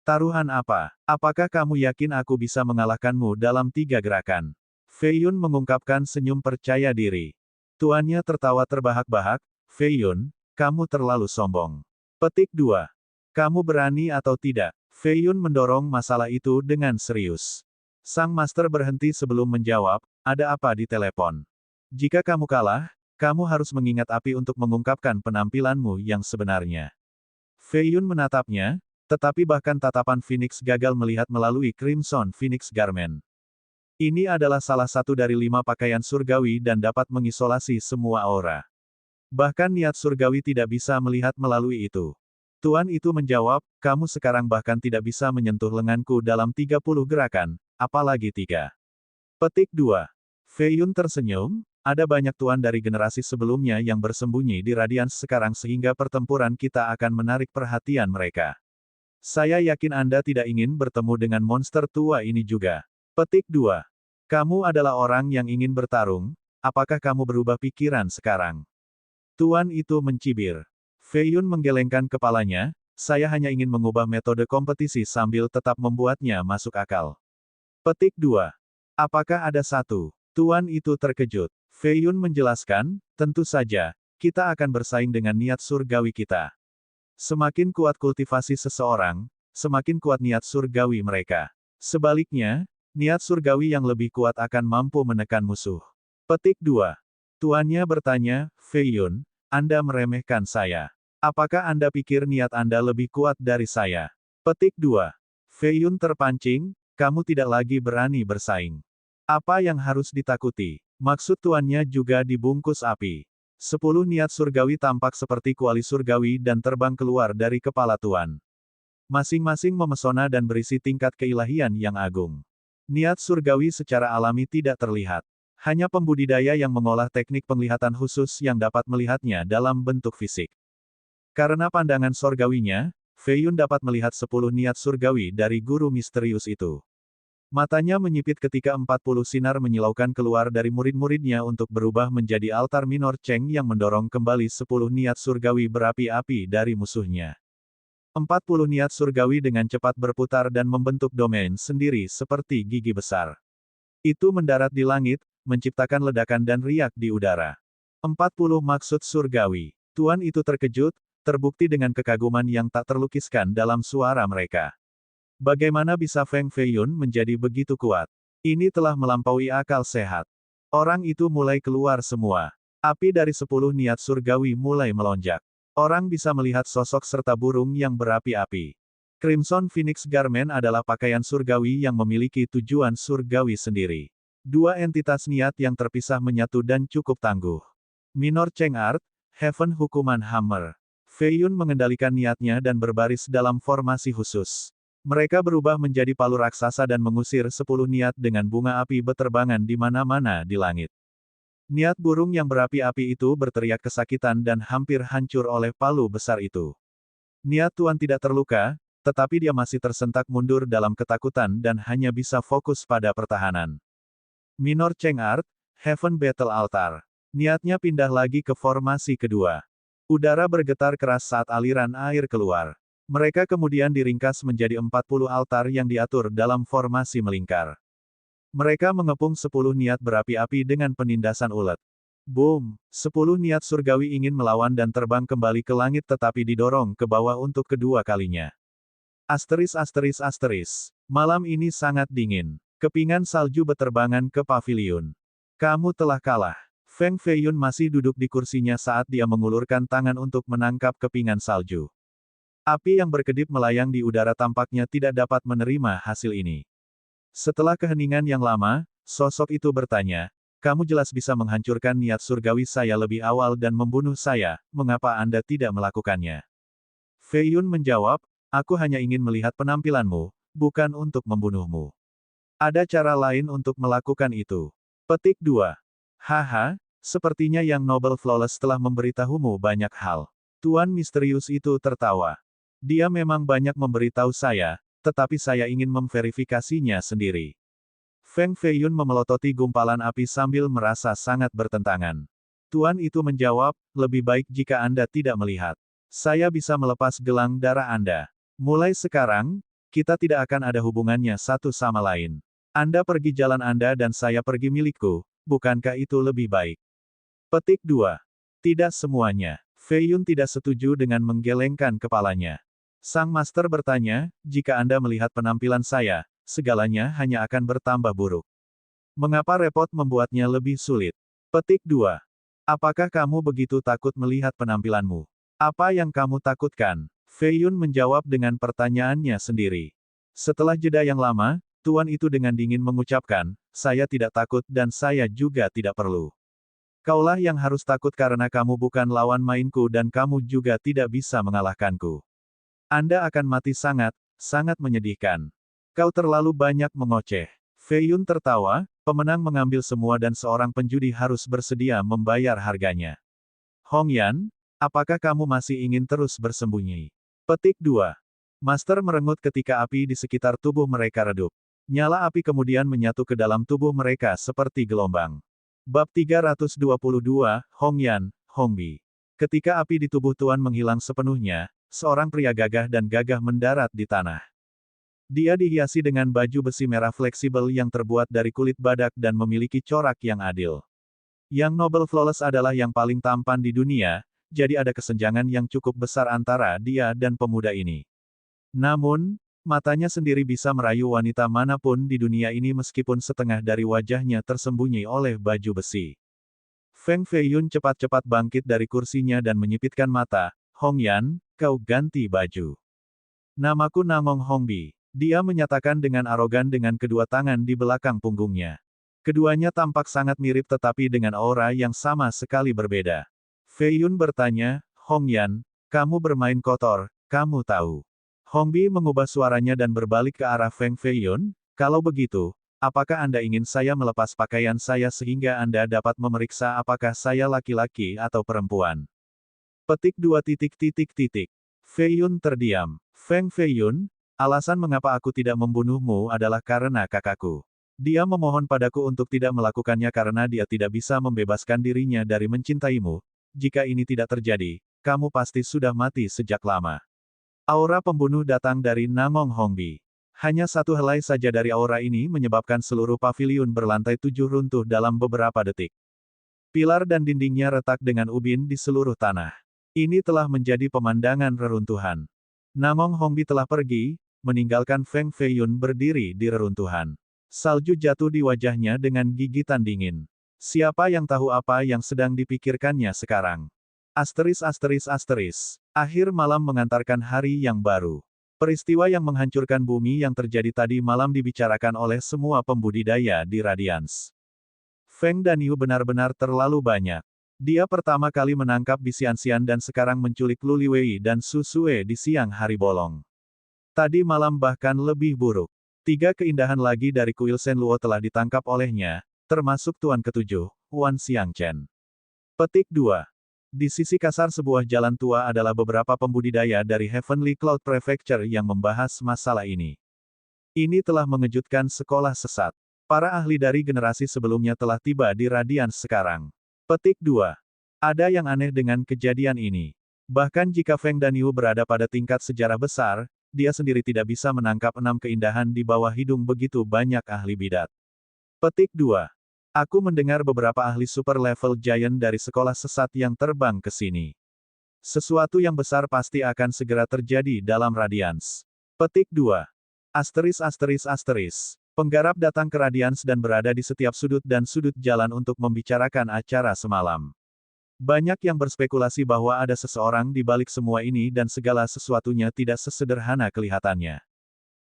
Taruhan apa? Apakah kamu yakin aku bisa mengalahkanmu dalam 3 gerakan? Fei Yun mengungkapkan senyum percaya diri. Tuannya tertawa terbahak-bahak, Fei Yun, kamu terlalu sombong. Petik 2. Kamu berani atau tidak? Fei Yun mendorong masalah itu dengan serius. Sang master berhenti sebelum menjawab, ada apa di telepon? Jika kamu kalah, kamu harus mengingat api untuk mengungkapkan penampilanmu yang sebenarnya. Fei Yun menatapnya, tetapi bahkan tatapan Phoenix gagal melihat melalui Crimson Phoenix Garment. Ini adalah salah satu dari 5 pakaian surgawi dan dapat mengisolasi semua aura. Bahkan niat surgawi tidak bisa melihat melalui itu. Tuan itu menjawab, kamu sekarang bahkan tidak bisa menyentuh lenganku dalam 30 gerakan, apalagi 3. Petik 2. Fei Yun tersenyum, ada banyak tuan dari generasi sebelumnya yang bersembunyi di Radiance sekarang sehingga pertempuran kita akan menarik perhatian mereka. Saya yakin Anda tidak ingin bertemu dengan monster tua ini juga. Petik 2. Kamu adalah orang yang ingin bertarung, apakah kamu berubah pikiran sekarang? Tuan itu mencibir. Fei Yun menggelengkan kepalanya, saya hanya ingin mengubah metode kompetisi sambil tetap membuatnya masuk akal. Petik 2. Apakah ada satu? Tuan itu terkejut. Fei Yun menjelaskan, tentu saja, kita akan bersaing dengan niat surgawi kita. Semakin kuat kultivasi seseorang, semakin kuat niat surgawi mereka. Sebaliknya, niat surgawi yang lebih kuat akan mampu menekan musuh. Petik 2. Tuannya bertanya, Fei Yun, Anda meremehkan saya. Apakah Anda pikir niat Anda lebih kuat dari saya? Petik 2. Fei Yun terpancing, kamu tidak lagi berani bersaing. Apa yang harus ditakuti? Maksud tuannya juga dibungkus api. 10 niat surgawi tampak seperti kuali surgawi dan terbang keluar dari kepala tuan. Masing-masing memesona dan berisi tingkat keilahian yang agung. Niat surgawi secara alami tidak terlihat. Hanya pembudidaya yang mengolah teknik penglihatan khusus yang dapat melihatnya dalam bentuk fisik. Karena pandangan surgawinya, Fei Yun dapat melihat 10 niat surgawi dari guru misterius itu. Matanya menyipit ketika 40 sinar menyilaukan keluar dari murid-muridnya untuk berubah menjadi altar minor Cheng yang mendorong kembali 10 niat surgawi berapi-api dari musuhnya. 40 niat surgawi dengan cepat berputar dan membentuk domain sendiri seperti gigi besar. Itu mendarat di langit, menciptakan ledakan dan riak di udara. 40 maksud surgawi. Tuan itu terkejut, terbukti dengan kekaguman yang tak terlukiskan dalam suara mereka. Bagaimana bisa Feng Fei Yun menjadi begitu kuat? Ini telah melampaui akal sehat. Orang itu mulai keluar semua. Api dari 10 niat surgawi mulai melonjak. Orang bisa melihat sosok serta burung yang berapi-api. Crimson Phoenix Garment adalah pakaian surgawi yang memiliki tujuan surgawi sendiri. 2 entitas niat yang terpisah menyatu dan cukup tangguh. Minor Cheng Art, Heaven Hukuman Hammer. Fei Yun mengendalikan niatnya dan berbaris dalam formasi khusus. Mereka berubah menjadi palu raksasa dan mengusir 10 niat dengan bunga api beterbangan di mana-mana di langit. Niat burung yang berapi-api itu berteriak kesakitan dan hampir hancur oleh palu besar itu. Niat tuan tidak terluka, tetapi dia masih tersentak mundur dalam ketakutan dan hanya bisa fokus pada pertahanan. Minor Cheng Art, Heaven Battle Altar. Niatnya pindah lagi ke formasi kedua. Udara bergetar keras saat aliran air keluar. Mereka kemudian diringkas menjadi 40 altar yang diatur dalam formasi melingkar. Mereka mengepung 10 niat berapi-api dengan penindasan ulet. Boom! 10 niat surgawi ingin melawan dan terbang kembali ke langit tetapi didorong ke bawah untuk kedua kalinya. Asteris. Malam ini sangat dingin. Kepingan salju beterbangan ke paviliun. Kamu telah kalah. Feng Fei Yun masih duduk di kursinya saat dia mengulurkan tangan untuk menangkap kepingan salju. Api yang berkedip melayang di udara tampaknya tidak dapat menerima hasil ini. Setelah keheningan yang lama, sosok itu bertanya, kamu jelas bisa menghancurkan niat surgawi saya lebih awal dan membunuh saya, mengapa Anda tidak melakukannya? Fei Yun menjawab, aku hanya ingin melihat penampilanmu, bukan untuk membunuhmu. Ada cara lain untuk melakukan itu. Petik 2. Haha, sepertinya yang Noble Flawless telah memberitahumu banyak hal. Tuan misterius itu tertawa. Dia memang banyak memberitahu saya, tetapi saya ingin memverifikasinya sendiri. Feng Fei Yun memelototi gumpalan api sambil merasa sangat bertentangan. Tuan itu menjawab, lebih baik jika Anda tidak melihat. Saya bisa melepas gelang darah Anda. Mulai sekarang, kita tidak akan ada hubungannya satu sama lain. Anda pergi jalan Anda dan saya pergi milikku, bukankah itu lebih baik? Petik 2. Tidak semuanya. Fei Yun tidak setuju dengan menggelengkan kepalanya. Sang master bertanya, jika Anda melihat penampilan saya, segalanya hanya akan bertambah buruk. Mengapa repot membuatnya lebih sulit? Petik 2. Apakah kamu begitu takut melihat penampilanmu? Apa yang kamu takutkan? Fei Yun menjawab dengan pertanyaannya sendiri. Setelah jeda yang lama, tuan itu dengan dingin mengucapkan, saya tidak takut dan saya juga tidak perlu. Kaulah yang harus takut karena kamu bukan lawan mainku dan kamu juga tidak bisa mengalahkanku. Anda akan mati sangat, sangat menyedihkan. Kau terlalu banyak mengoceh. Fei Yun tertawa, pemenang mengambil semua dan seorang penjudi harus bersedia membayar harganya. Hong Yan, apakah kamu masih ingin terus bersembunyi? Petik 2. Master merengut ketika api di sekitar tubuh mereka redup. Nyala api kemudian menyatu ke dalam tubuh mereka seperti gelombang. Bab 322, Hong Yan, Hong Bi. Ketika api di tubuh Tuan menghilang sepenuhnya, seorang pria gagah dan gagah mendarat di tanah. Dia dihiasi dengan baju besi merah fleksibel yang terbuat dari kulit badak dan memiliki corak yang adil. Yang Noble Flawless adalah yang paling tampan di dunia, jadi ada kesenjangan yang cukup besar antara dia dan pemuda ini. Namun, matanya sendiri bisa merayu wanita manapun di dunia ini meskipun setengah dari wajahnya tersembunyi oleh baju besi. Feng Fei Yun cepat-cepat bangkit dari kursinya dan menyipitkan mata, Hong Yan, kau ganti baju. Namaku Namong Hong Bi. Dia menyatakan dengan arogan dengan kedua tangan di belakang punggungnya. Keduanya tampak sangat mirip tetapi dengan aura yang sama sekali berbeda. Fei Yun bertanya, Hong Yan, kamu bermain kotor, kamu tahu. Hong Bi mengubah suaranya dan berbalik ke arah Feng Fei Yun, kalau begitu, apakah Anda ingin saya melepas pakaian saya sehingga Anda dapat memeriksa apakah saya laki-laki atau perempuan? Petik 2. Fei Yun terdiam. Feng Fei Yun, alasan mengapa aku tidak membunuhmu adalah karena kakakku. Dia memohon padaku untuk tidak melakukannya karena dia tidak bisa membebaskan dirinya dari mencintaimu. Jika ini tidak terjadi, kamu pasti sudah mati sejak lama. Aura pembunuh datang dari Namong Hong Bi. Hanya satu helai saja dari aura ini menyebabkan seluruh paviliun berlantai 7 runtuh dalam beberapa detik. Pilar dan dindingnya retak dengan ubin di seluruh tanah. Ini telah menjadi pemandangan reruntuhan. Namong Hong Bi telah pergi, meninggalkan Feng Fei Yun berdiri di reruntuhan. Salju jatuh di wajahnya dengan gigitan dingin. Siapa yang tahu apa yang sedang dipikirkannya sekarang? Akhir malam mengantarkan hari yang baru. Peristiwa yang menghancurkan bumi yang terjadi tadi malam dibicarakan oleh semua pembudidaya di Radiance. Feng dan Yu benar-benar terlalu banyak. Dia pertama kali menangkap Bisiansian dan sekarang menculik Lu Liwei dan Su Sue di siang hari bolong. Tadi malam bahkan lebih buruk. 3 keindahan lagi dari kuil Shen Luo telah ditangkap olehnya, termasuk Tuan ketujuh, Wan Xiangchen. Petik 2. Di sisi kasar sebuah jalan tua adalah beberapa pembudidaya dari Heavenly Cloud Prefecture yang membahas masalah ini. Ini telah mengejutkan sekolah sesat. Para ahli dari generasi sebelumnya telah tiba di Radiance sekarang. Petik 2. Ada yang aneh dengan kejadian ini. Bahkan jika Feng dan Yu berada pada tingkat sejarah besar, dia sendiri tidak bisa menangkap 6 keindahan di bawah hidung begitu banyak ahli bidat. Petik 2. Aku mendengar beberapa ahli super level giant dari sekolah sesat yang terbang ke sini. Sesuatu yang besar pasti akan segera terjadi dalam Radiance. Petik 2. Penggarap datang ke Radiance dan berada di setiap sudut dan sudut jalan untuk membicarakan acara semalam. Banyak yang berspekulasi bahwa ada seseorang di balik semua ini dan segala sesuatunya tidak sesederhana kelihatannya.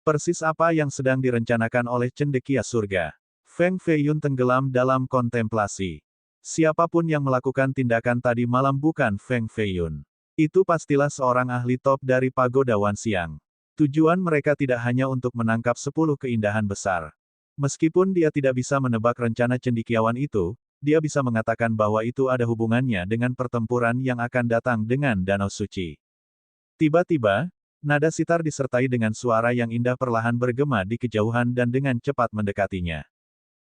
Persis apa yang sedang direncanakan oleh cendekia surga. Feng Fei Yun tenggelam dalam kontemplasi. Siapapun yang melakukan tindakan tadi malam bukan Feng Fei Yun. Itu pastilah seorang ahli top dari Pagoda Wanxiang. Tujuan mereka tidak hanya untuk menangkap 10 keindahan besar. Meskipun dia tidak bisa menebak rencana cendekiawan itu, dia bisa mengatakan bahwa itu ada hubungannya dengan pertempuran yang akan datang dengan Danau Suci. Tiba-tiba, nada sitar disertai dengan suara yang indah perlahan bergema di kejauhan dan dengan cepat mendekatinya.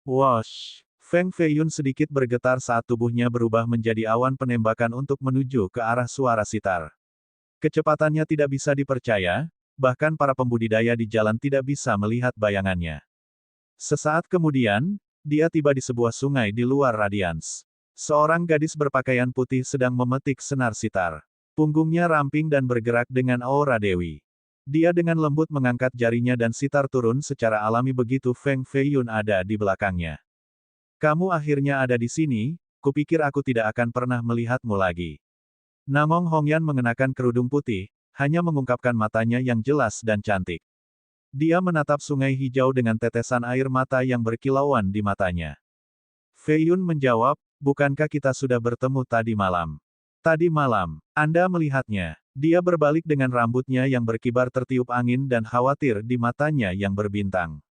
Wosh! Feng Fei Yun sedikit bergetar saat tubuhnya berubah menjadi awan penembakan untuk menuju ke arah suara sitar. Kecepatannya tidak bisa dipercaya, bahkan para pembudidaya di jalan tidak bisa melihat bayangannya. Sesaat kemudian, dia tiba di sebuah sungai di luar Radiance. Seorang gadis berpakaian putih sedang memetik senar sitar. Punggungnya ramping dan bergerak dengan aura dewi. Dia dengan lembut mengangkat jarinya dan sitar turun secara alami begitu Feng Feiyun ada di belakangnya. Kamu akhirnya ada di sini, kupikir aku tidak akan pernah melihatmu lagi. Namong Hongyan mengenakan kerudung putih, hanya mengungkapkan matanya yang jelas dan cantik. Dia menatap sungai hijau dengan tetesan air mata yang berkilauan di matanya. Feiyun menjawab, bukankah kita sudah bertemu tadi malam? Tadi malam, Anda melihatnya. Dia berbalik dengan rambutnya yang berkibar tertiup angin dan khawatir di matanya yang berbintang.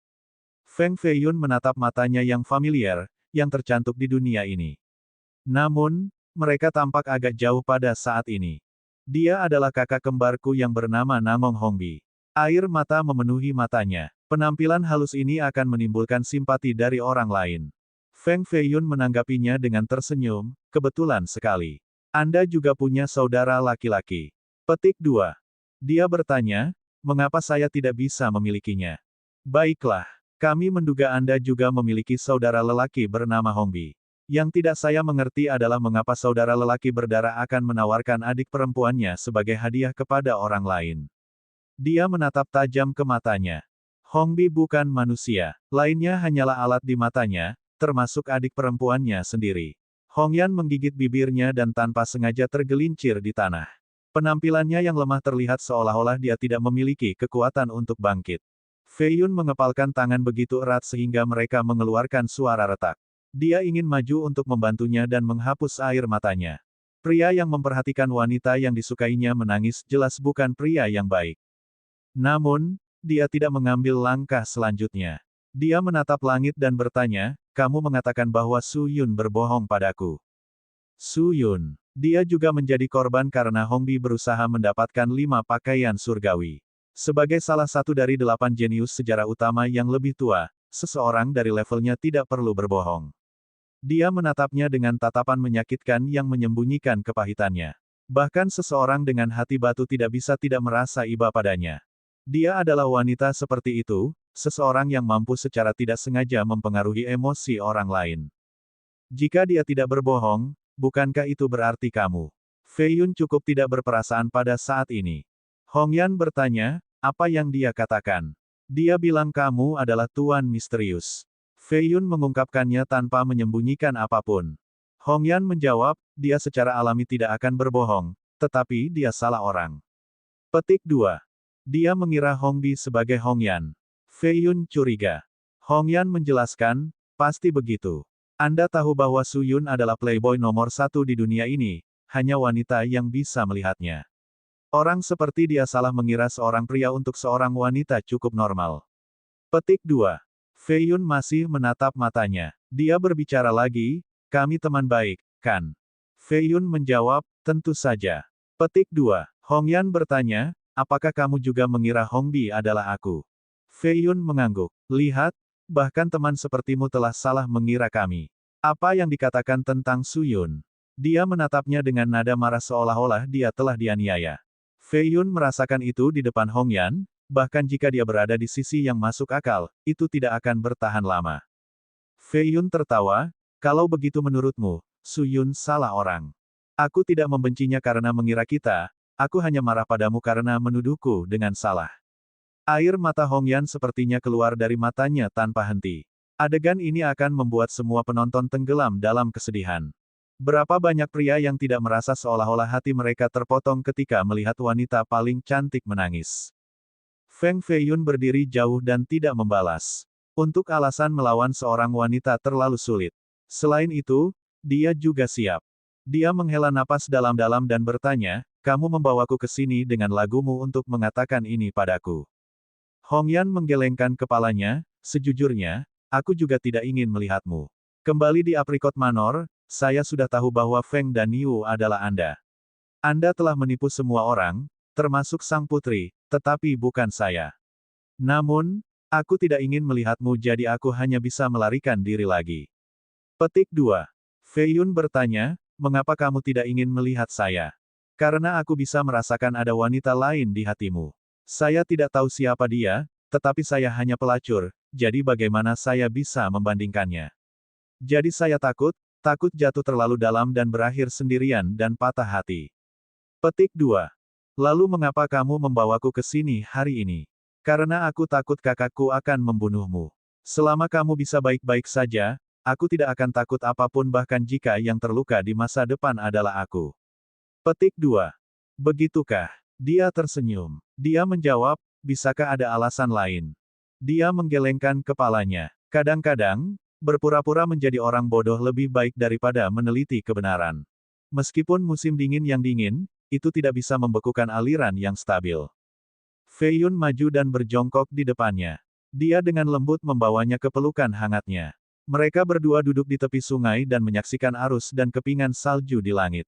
Feng Feiyun menatap matanya yang familiar, yang tercantum di dunia ini. Namun, mereka tampak agak jauh pada saat ini. Dia adalah kakak kembarku yang bernama Namong Hongbi. Air mata memenuhi matanya. Penampilan halus ini akan menimbulkan simpati dari orang lain. Feng Feiyun menanggapinya dengan tersenyum, kebetulan sekali. Anda juga punya saudara laki-laki. Petik 2. Dia bertanya, mengapa saya tidak bisa memilikinya? Baiklah, kami menduga Anda juga memiliki saudara lelaki bernama Hongbi. Yang tidak saya mengerti adalah mengapa saudara lelaki berdarah akan menawarkan adik perempuannya sebagai hadiah kepada orang lain. Dia menatap tajam ke matanya. Hongbi bukan manusia, lainnya hanyalah alat di matanya, termasuk adik perempuannya sendiri. Hongyan menggigit bibirnya dan tanpa sengaja tergelincir di tanah. Penampilannya yang lemah terlihat seolah-olah dia tidak memiliki kekuatan untuk bangkit. Feiyun mengepalkan tangan begitu erat sehingga mereka mengeluarkan suara retak. Dia ingin maju untuk membantunya dan menghapus air matanya. Pria yang memperhatikan wanita yang disukainya menangis jelas bukan pria yang baik. Namun, dia tidak mengambil langkah selanjutnya. Dia menatap langit dan bertanya, kamu mengatakan bahwa Su Yun berbohong padaku. Su Yun. Dia juga menjadi korban karena Hongbi berusaha mendapatkan 5 pakaian surgawi. Sebagai salah satu dari 8 jenius sejarah utama yang lebih tua, seseorang dari levelnya tidak perlu berbohong. Dia menatapnya dengan tatapan menyakitkan yang menyembunyikan kepahitannya. Bahkan seseorang dengan hati batu tidak bisa tidak merasa iba padanya. Dia adalah wanita seperti itu, seseorang yang mampu secara tidak sengaja mempengaruhi emosi orang lain. Jika dia tidak berbohong, bukankah itu berarti kamu? Feiyun cukup tidak berperasaan pada saat ini. Hongyan bertanya, apa yang dia katakan? Dia bilang kamu adalah Tuan Misterius. Feiyun mengungkapkannya tanpa menyembunyikan apapun. Hongyan menjawab, dia secara alami tidak akan berbohong, tetapi dia salah orang. Petik 2. Dia mengira Hongbi sebagai Hongyan. Feiyun curiga. Hongyan menjelaskan, pasti begitu. Anda tahu bahwa Su Yun adalah playboy nomor 1 di dunia ini, hanya wanita yang bisa melihatnya. Orang seperti dia salah mengira seorang pria untuk seorang wanita cukup normal. Petik 2. Feiyun masih menatap matanya. Dia berbicara lagi, kami teman baik, kan? Feiyun menjawab, tentu saja. Petik 2. Hongyan bertanya, apakah kamu juga mengira Hongbi adalah aku? Feiyun mengangguk. Lihat, bahkan teman sepertimu telah salah mengira kami. Apa yang dikatakan tentang Su Yun? Dia menatapnya dengan nada marah seolah-olah dia telah dianiaya. Feiyun merasakan itu di depan Hongyan, bahkan jika dia berada di sisi yang masuk akal, itu tidak akan bertahan lama. Feiyun tertawa, kalau begitu menurutmu, Su Yun salah orang. Aku tidak membencinya karena mengira kita, aku hanya marah padamu karena menuduhku dengan salah. Air mata Hongyan sepertinya keluar dari matanya tanpa henti. Adegan ini akan membuat semua penonton tenggelam dalam kesedihan. Berapa banyak pria yang tidak merasa seolah-olah hati mereka terpotong ketika melihat wanita paling cantik menangis. Feng Feiyun berdiri jauh dan tidak membalas. Untuk alasan melawan seorang wanita terlalu sulit. Selain itu, dia juga siap. Dia menghela napas dalam-dalam dan bertanya, kamu membawaku ke sini dengan lagumu untuk mengatakan ini padaku. Hongyan menggelengkan kepalanya, sejujurnya, aku juga tidak ingin melihatmu. Kembali di Apricot Manor, saya sudah tahu bahwa Feng dan Niu adalah Anda. Anda telah menipu semua orang, termasuk sang putri, tetapi bukan saya. Namun, aku tidak ingin melihatmu jadi aku hanya bisa melarikan diri lagi. Petik 2. Feiyun bertanya, mengapa kamu tidak ingin melihat saya? Karena aku bisa merasakan ada wanita lain di hatimu. Saya tidak tahu siapa dia, tetapi saya hanya pelacur, jadi bagaimana saya bisa membandingkannya? Jadi saya takut jatuh terlalu dalam dan berakhir sendirian dan patah hati. Petik 2. Lalu mengapa kamu membawaku ke sini hari ini? Karena aku takut kakakku akan membunuhmu. Selama kamu bisa baik-baik saja, aku tidak akan takut apapun bahkan jika yang terluka di masa depan adalah aku. Petik 2. Begitukah? Dia tersenyum. Dia menjawab, bisakah ada alasan lain? Dia menggelengkan kepalanya. Kadang-kadang, berpura-pura menjadi orang bodoh lebih baik daripada meneliti kebenaran. Meskipun musim dingin yang dingin, itu tidak bisa membekukan aliran yang stabil. Fei Yun maju dan berjongkok di depannya. Dia dengan lembut membawanya ke pelukan hangatnya. Mereka berdua duduk di tepi sungai dan menyaksikan arus dan kepingan salju di langit.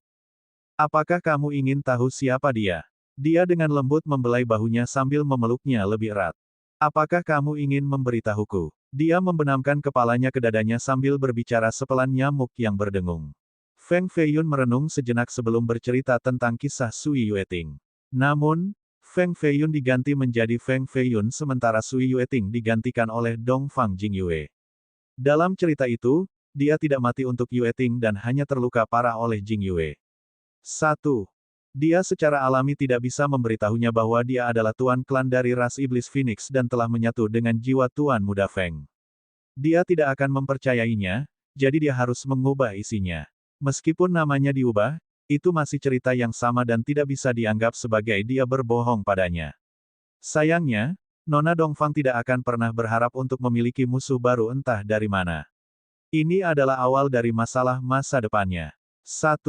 Apakah kamu ingin tahu siapa dia? Dia dengan lembut membelai bahunya sambil memeluknya lebih erat. Apakah kamu ingin memberitahuku? Dia membenamkan kepalanya ke dadanya sambil berbicara sepelan nyamuk yang berdengung. Feng Feiyun merenung sejenak sebelum bercerita tentang kisah Sui Yueting. Namun, Feng Feiyun diganti menjadi Feng Feiyun sementara Sui Yueting digantikan oleh Dongfang Jingyue. Dalam cerita itu, dia tidak mati untuk Yueting dan hanya terluka parah oleh Jingyue. 1. Dia secara alami tidak bisa memberitahunya bahwa dia adalah tuan klan dari ras iblis Phoenix dan telah menyatu dengan jiwa tuan muda Feng. Dia tidak akan mempercayainya, jadi dia harus mengubah isinya. Meskipun namanya diubah, itu masih cerita yang sama dan tidak bisa dianggap sebagai dia berbohong padanya. Sayangnya, Nona Dongfang tidak akan pernah berharap untuk memiliki musuh baru entah dari mana. Ini adalah awal dari masalah masa depannya. 1.